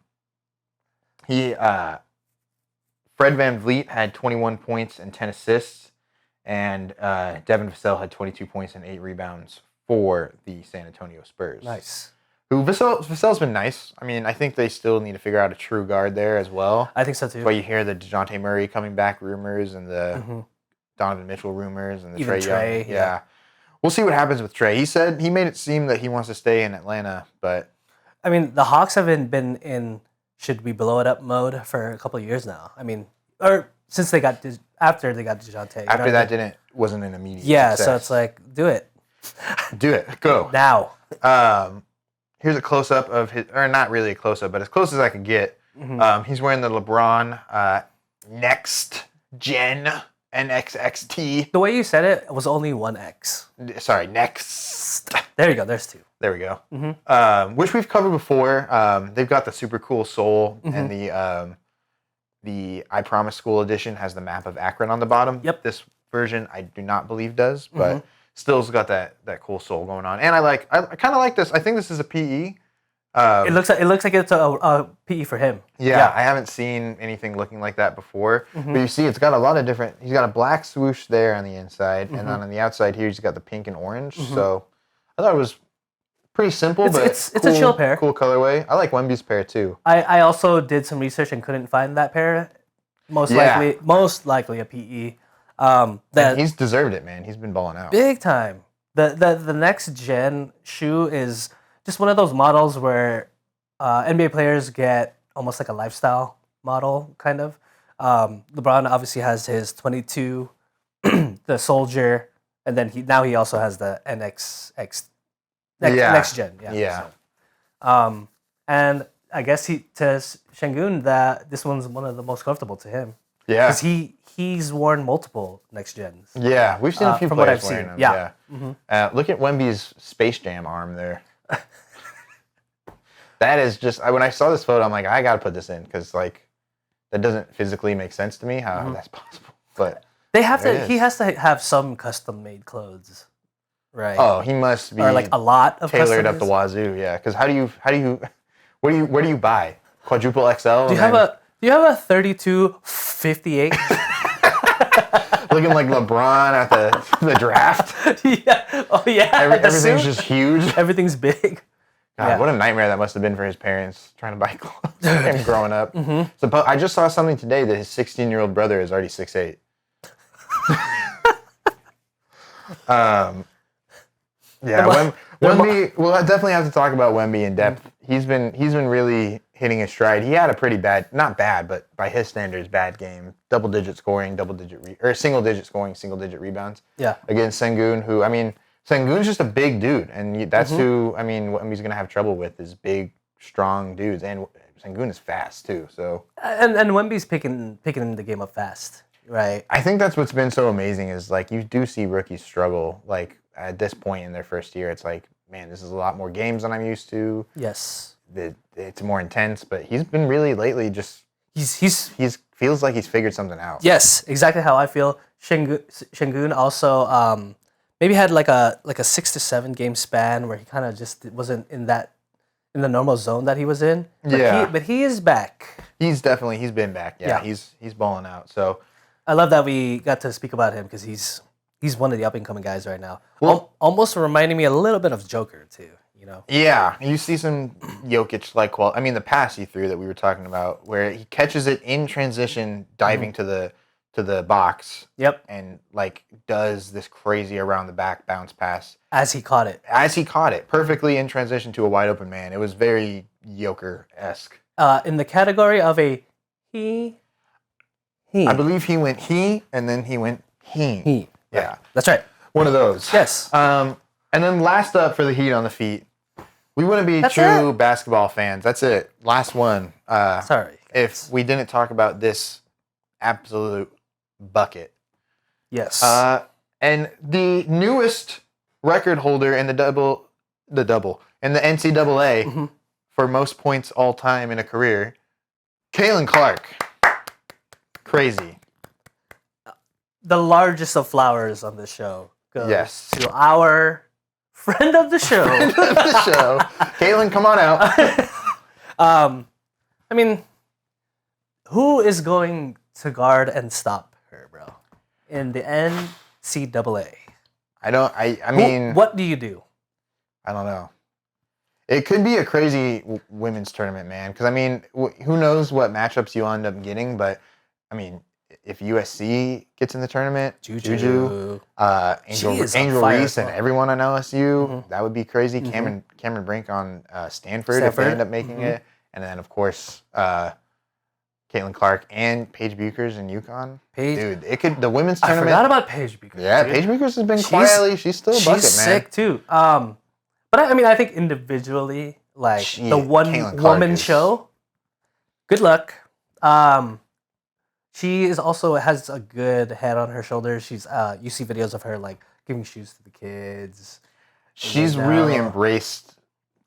B: VanVleet had 21 points and 10 assists, and Devin Vassell had 22 points and 8 rebounds for the San Antonio Spurs.
A: Nice.
B: Vassell's been nice. I mean, I think they still need to figure out a true guard there as well.
A: I think so too.
B: But you hear the DeJounte Murray coming back rumors and the Donovan Mitchell rumors and the Trae Young. Yeah. We'll see what happens with Trae. He made it seem that he wants to stay in Atlanta, but
A: I mean, the Hawks haven't been in should we blow it up mode for a couple of years now. I mean, or since after they got DeJounte.
B: After that wasn't an immediate success.
A: So it's like, do it.
B: Do it. Go.
A: Now.
B: Here's a close-up of his, or not really a close-up, but as close as I could get. He's wearing the LeBron Next Gen NXXT.
A: The way you said it was only one X.
B: Sorry, Next.
A: There you go. There's 2.
B: There we go. Which we've covered before. They've got the super cool sole, and the I Promise School edition has the map of Akron on the bottom.
A: Yep.
B: This version I do not believe does, but still's got that cool sole going on. And I kind of like this. I think this is a PE.
A: It looks like it's a PE for him.
B: Yeah, I haven't seen anything looking like that before. But you see, it's got a lot of different. He's got a black swoosh there on the inside, and then on the outside here, he's got the pink and orange. So I thought it was pretty simple, but
A: it's a chill pair.
B: Cool colorway. I like Wemby's pair too.
A: I also did some research and couldn't find that pair. Most likely a PE.
B: And he's deserved it, man. He's been balling out
A: big time. The next gen shoe is just one of those models where NBA players get almost like a lifestyle model, kind of. LeBron obviously has his 22, the Soldier, and then he also has the NXXT. Next gen,
B: yeah.
A: So, and I guess to Sengun that this one's one of the most comfortable to him.
B: Yeah,
A: because he's worn multiple next gens.
B: Yeah, we've seen a few players wearing them.
A: Yeah.
B: Look at Wemby's Space Jam arm there. That is just when I saw this photo, I'm like, I gotta put this in because like that doesn't physically make sense to me how that's possible. But
A: they have to. He has to have some custom made clothes. Right.
B: Oh, he must be
A: or like a lot of
B: tailored up the wazoo. Yeah, because how do you where do you buy quadruple XL?
A: Do you have a 32-58?
B: Looking like LeBron at the draft.
A: Yeah. Oh yeah.
B: Everything's just huge.
A: Everything's big.
B: God, what a nightmare that must have been for his parents trying to buy clothes and growing up. So I just saw something today that his 16-year-old brother is already 6'8". Yeah, Wemby. We'll definitely have to talk about Wemby in depth. He's been really hitting his stride. He had a pretty bad, not bad, but by his standards, bad game. Double-digit scoring, single-digit scoring, single-digit rebounds.
A: Yeah.
B: Against Sengun, who Sengun's just a big dude, and that's who Wemby's gonna have trouble with is big, strong dudes, and Sengun is fast too. So
A: and Wemby's picking the game up fast, right?
B: I think that's what's been so amazing is like you do see rookies struggle like. At this point in their first year, it's like, man, this is a lot more games than I'm used to.
A: Yes.
B: It's more intense, but he's been really lately just... He's feels like he's figured something out.
A: Yes, exactly how I feel. Sengun also maybe had like a 6 to 7 game span where he kind of just wasn't in the normal zone that he was in. But he is back.
B: He's been back. Yeah. He's balling out. So
A: I love that we got to speak about him because he's one of the up-and-coming guys right now. Well, almost reminding me a little bit of Joker, too, you know?
B: Yeah, you see some Jokic-like quality. I mean, the pass he threw that we were talking about, where he catches it in transition, diving to the box.
A: Yep.
B: And, like, does this crazy around-the-back bounce pass.
A: As he caught it.
B: Perfectly in transition to a wide-open man. It was very Joker-esque.
A: In the category of a he.
B: I believe he went he, and then he went he. Yeah,
A: that's right.
B: One of those.
A: Yes.
B: And then last up for the Heat on the feet, we wouldn't be true basketball fans. That's it. Last one.
A: Sorry.
B: If we didn't talk about this absolute bucket.
A: Yes.
B: And the newest record holder in the NCAA for most points all time in a career, Kalen Clark. Crazy.
A: The largest of flowers on this show goes to our friend of the show.
B: Kalen, come on out.
A: I mean, who is going to guard and stop her, bro? In the NCAA.
B: I mean,
A: what do you do?
B: I don't know. It could be a crazy women's tournament, man. Because I mean, who knows what matchups you end up getting? But I mean, if USC gets in the tournament, Juju, Angel Reese, and everyone on LSU, that would be crazy. Cameron Brink on Stanford, if they end up making it, and then of course Caitlin Clark and Paige Buchers in UConn. Dude, it could the women's tournament.
A: I forgot about Paige Buchers.
B: Yeah, dude. Paige Buchers has been quietly. She's still a bucket, man. She's
A: sick too. But I mean, I think individually, like the one woman show. Good luck. She is also has a good head on her shoulders. She's you see videos of her like giving shoes to the kids.
B: She's really embraced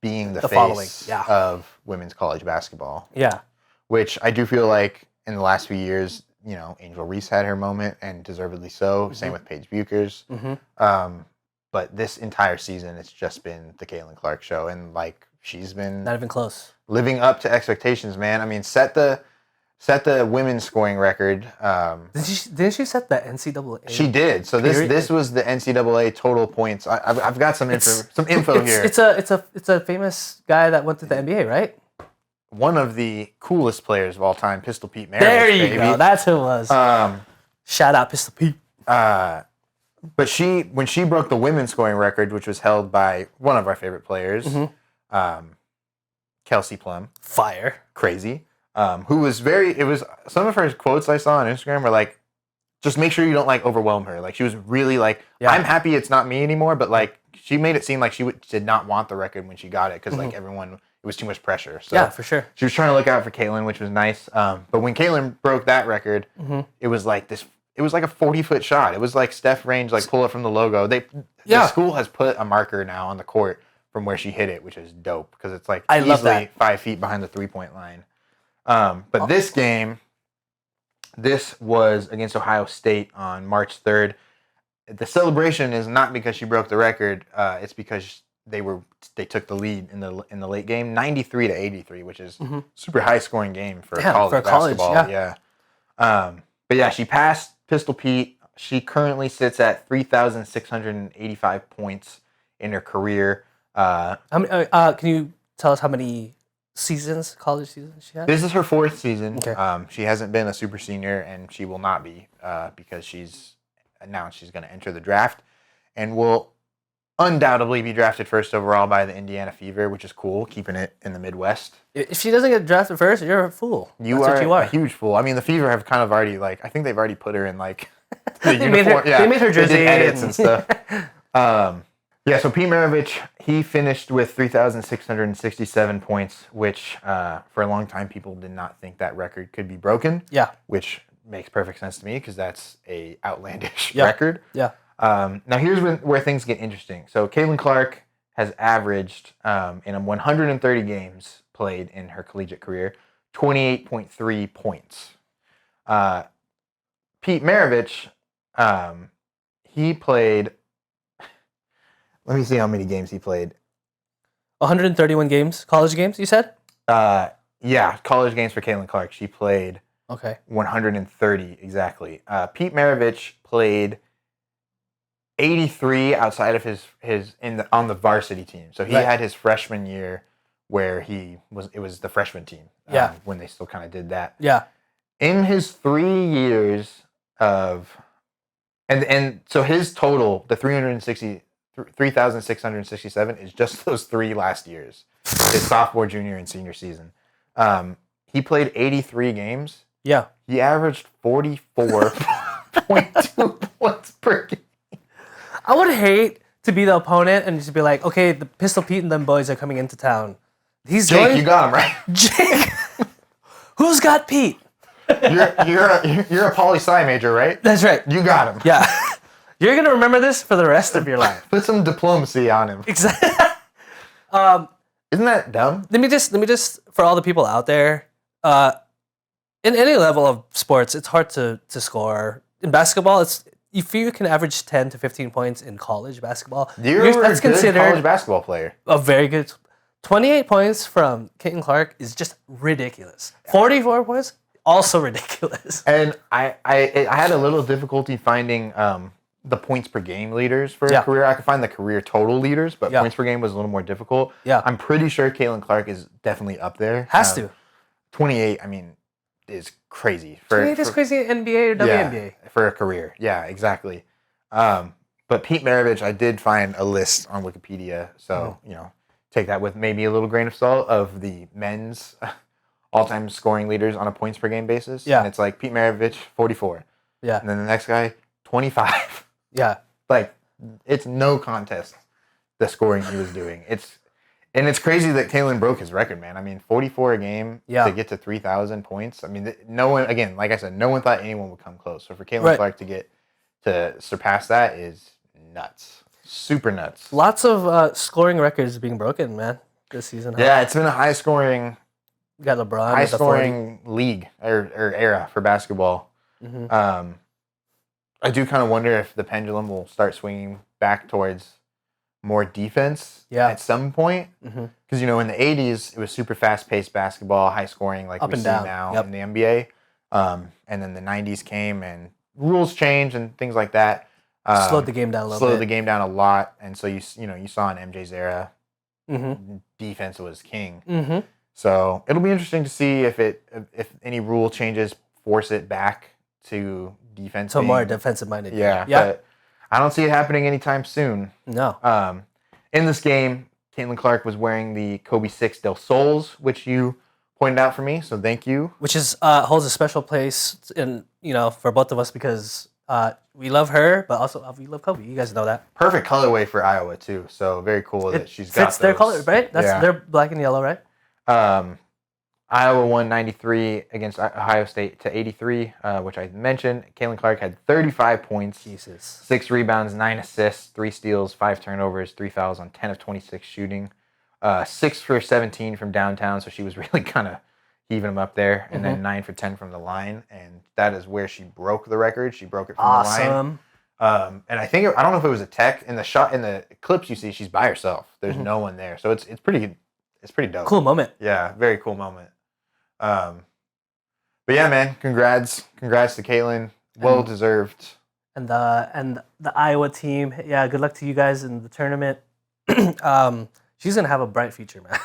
B: being the face of women's college basketball.
A: Yeah.
B: Which I do feel like in the last few years, you know, Angel Reese had her moment, and deservedly so. Same with Paige Buchers. But this entire season, it's just been the Caitlin Clark show, and like she's been
A: not even close,
B: living up to expectations, man. I mean, set the women's scoring record.
A: Didn't she set the NCAA?
B: She did. So this was the NCAA total points. I've got some info here.
A: It's a famous guy that went to the NBA, right?
B: One of the coolest players of all time, Pistol Pete Maravich.
A: There you go. That's who it was. Shout out Pistol Pete.
B: But when she broke the women's scoring record, which was held by one of our favorite players, Kelsey Plum.
A: Fire.
B: Crazy. Who was some of her quotes I saw on Instagram were like, just make sure you don't like overwhelm her. Like she was really like, I'm happy it's not me anymore, but like she made it seem like she did not want the record when she got it because like everyone, it was too much pressure. So
A: yeah, for sure.
B: She was trying to look out for Caitlin, which was nice. But when Caitlin broke that record, it was like this. It was like a 40-foot shot. It was like Steph range, like pull it from the logo. The school has put a marker now on the court from where she hit it, which is dope because it's like easily 5 feet behind the 3-point line. But this game, this was against Ohio State on March 3rd. The celebration is not because she broke the record. It's because they took the lead in the late game, 93-83, which is super high scoring game for college basketball. Yeah. But yeah, she passed Pistol Pete. She currently sits at 3,685 points in her career.
A: Can you tell us how many college seasons she had?
B: This is her 4th season. Okay. She hasn't been a super senior, and she will not be because she's announced she's going to enter the draft and will undoubtedly be drafted first overall by the Indiana Fever, which is cool, keeping it in the Midwest.
A: If she doesn't get drafted first, you're a fool.
B: You are a huge fool. I mean, the Fever have kind of already, like, I think they've already put her in, like, the uniform.
A: They made her jersey.
B: They did edits and stuff. So Pete Maravich, he finished with 3,667 points, which for a long time people did not think that record could be broken. Yeah. Which makes perfect sense to me because that's a outlandish record. Yeah. Now here's where things get interesting. So Caitlin Clark has averaged in 130 games played in her collegiate career, 28.3 points. Pete Maravich, he played. Let me see how many games he played.
A: 131 games, college games. You said?
B: Yeah, college games for Caitlin Clark. She played 130 exactly. Pete Maravich played 83 outside of his on the varsity team. So he had his freshman year where it was the freshman team. When they still kind of did that. Yeah. In his 3 years of and so his total, the 3,667 is just those 3 last years. His sophomore, junior, and senior season. He played 83 games. Yeah. He averaged 44.2 points per game.
A: I would hate to be the opponent and just be like, okay, the Pistol Pete and them boys are coming into town.
B: Jake, you got him, right?
A: Jake! Who's got Pete?
B: You're a poli-sci major, right?
A: That's right.
B: You got him.
A: Yeah. You're going to remember this for the rest of your life.
B: Put some diplomacy on him.
A: Exactly.
B: Isn't that dumb?
A: Let me just, for all the people out there, in any level of sports, it's hard to score. In basketball, if you can average 10 to 15 points in college basketball,
B: that's considered college basketball player.
A: A very good. 28 points from Caitlin Clark is just ridiculous. 44 points, also ridiculous.
B: And I had a little difficulty finding the points per game leaders for a career. I could find the career total leaders, but points per game was a little more difficult.
A: Yeah.
B: I'm pretty sure Caitlin Clark is definitely up there.
A: Has to.
B: 28, I mean, is crazy.
A: 28 is crazy in NBA or WNBA.
B: Yeah, for a career. Yeah, exactly. But Pete Maravich, I did find a list on Wikipedia, so, take that with maybe a little grain of salt of the men's all-time scoring leaders on a points per game basis.
A: Yeah.
B: And it's like Pete Maravich, 44.
A: Yeah.
B: And then the next guy, 25.
A: Yeah.
B: Like, it's no contest, the scoring he was doing. And it's crazy that Kalen broke his record, man. I mean, 44 a game to get to 3,000 points. I mean, no one, again, like I said, no one thought anyone would come close. So for Caitlin Clark to surpass that is nuts. Super nuts.
A: Lots of scoring records being broken, man, this season.
B: Yeah, it's been a high-scoring
A: got LeBron
B: high-scoring league or era for basketball.
A: Mm-hmm.
B: I do kind of wonder if the pendulum will start swinging back towards more defense at some point. Because, in the 80s, it was super fast-paced basketball, high-scoring like we see now in the NBA. And then the 90s came and rules changed and things like that.
A: Slowed the game down a little bit.
B: Slowed the game down a lot. And so, you saw in MJ's era, defense was king. So it'll be interesting to see if any rule changes force it back to defense.
A: So more defensive-minded.
B: Yeah. But I don't see it happening anytime soon.
A: No.
B: In this game, Caitlin Clark was wearing the Kobe 6 Del Sols, which you pointed out for me, so thank you.
A: Which is holds a special place in for both of us because we love her, but also we love Kobe. You guys know that.
B: Perfect colorway for Iowa too. So very cool that she's got
A: fits their color, right? They're black and yellow, right?
B: Iowa won 93 against Ohio State to 83, which I mentioned. Caitlin Clark had 35 points, 6 rebounds, 9 assists, 3 steals, 5 turnovers, 3 fouls on 10 of 26 shooting, 6 for 17 from downtown, so she was really kind of heaving them up there, and then 9 for 10 from the line, and that is where she broke the record. She broke it from the line. And I don't know if it was a tech in the clips you see, she's by herself. There's no one there, so it's pretty dope.
A: Cool moment.
B: Yeah, very cool moment. But yeah, man, congrats to Caitlin. Well deserved.
A: And the Iowa team, yeah, good luck to you guys in the tournament. She's gonna have a bright future, man.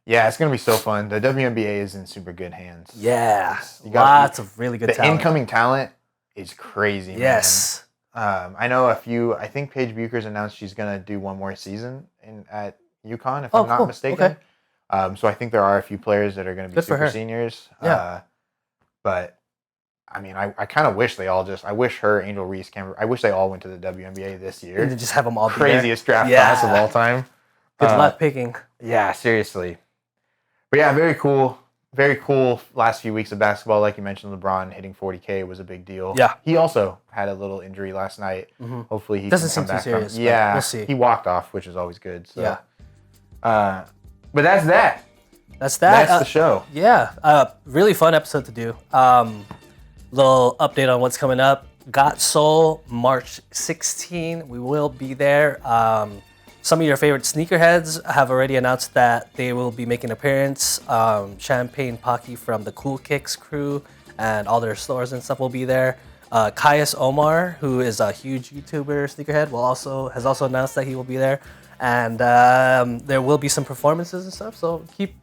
B: Yeah, it's gonna be so fun. The WNBA is in super good hands.
A: Yeah, lots of really good talent.
B: The incoming talent is crazy.
A: Yes.
B: Man. I know I think Paige Bucher's announced she's gonna do one more season at UConn, if I'm not mistaken. Okay. So I think there are a few players that are going to be super seniors.
A: Yeah.
B: But I mean, I kind of wish I wish her, Angel Reese, I wish they all went to the WNBA this year.
A: And just have them all be
B: craziest draft class of all time.
A: Good luck picking.
B: Yeah, seriously. But yeah, very cool. Very cool last few weeks of basketball. Like you mentioned, LeBron hitting 40K was a big deal.
A: Yeah.
B: He also had a little injury last night. Hopefully he
A: doesn't
B: can come
A: seem
B: back
A: too serious.
B: Yeah,
A: we'll see.
B: He walked off, which is always good. So.
A: Yeah.
B: But that's that.
A: That's that.
B: That's the show.
A: Yeah. Really fun episode to do. Little update on what's coming up. Got Soul, March 16. We will be there. Some of your favorite sneakerheads have already announced that they will be making an appearance. Champagne Pocky from the Cool Kicks crew and all their stores and stuff will be there. Caius Omar, who is a huge YouTuber sneakerhead, has also announced that he will be there. And there will be some performances and stuff. So keep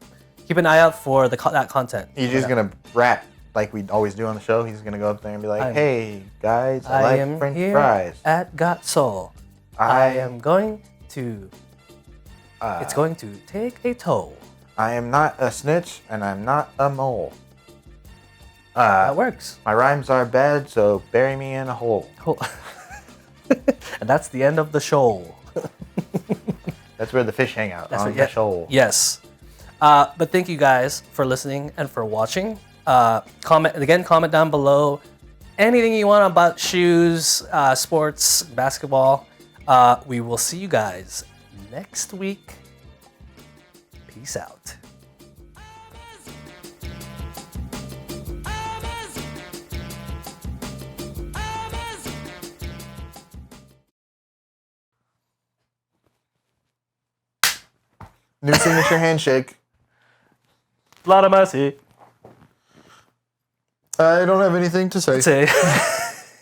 A: an eye out for that content.
B: He's just gonna rap like we always do on the show. He's gonna go up there and be like, "Hey guys, I like French fries."
A: At Got Soul, I am going to. It's going to take a toll.
B: I am not a snitch and I'm not a mole.
A: That works.
B: My rhymes are bad, so bury me in a hole.
A: And that's the end of the show.
B: That's where the fish hang out, on the shoal.
A: Yes. But thank you guys for listening and for watching. Comment down below anything you want about shoes, sports, basketball. We will see you guys next week. Peace out.
B: New signature handshake.
A: Lot of mercy.
B: I don't have anything to say.
A: Say.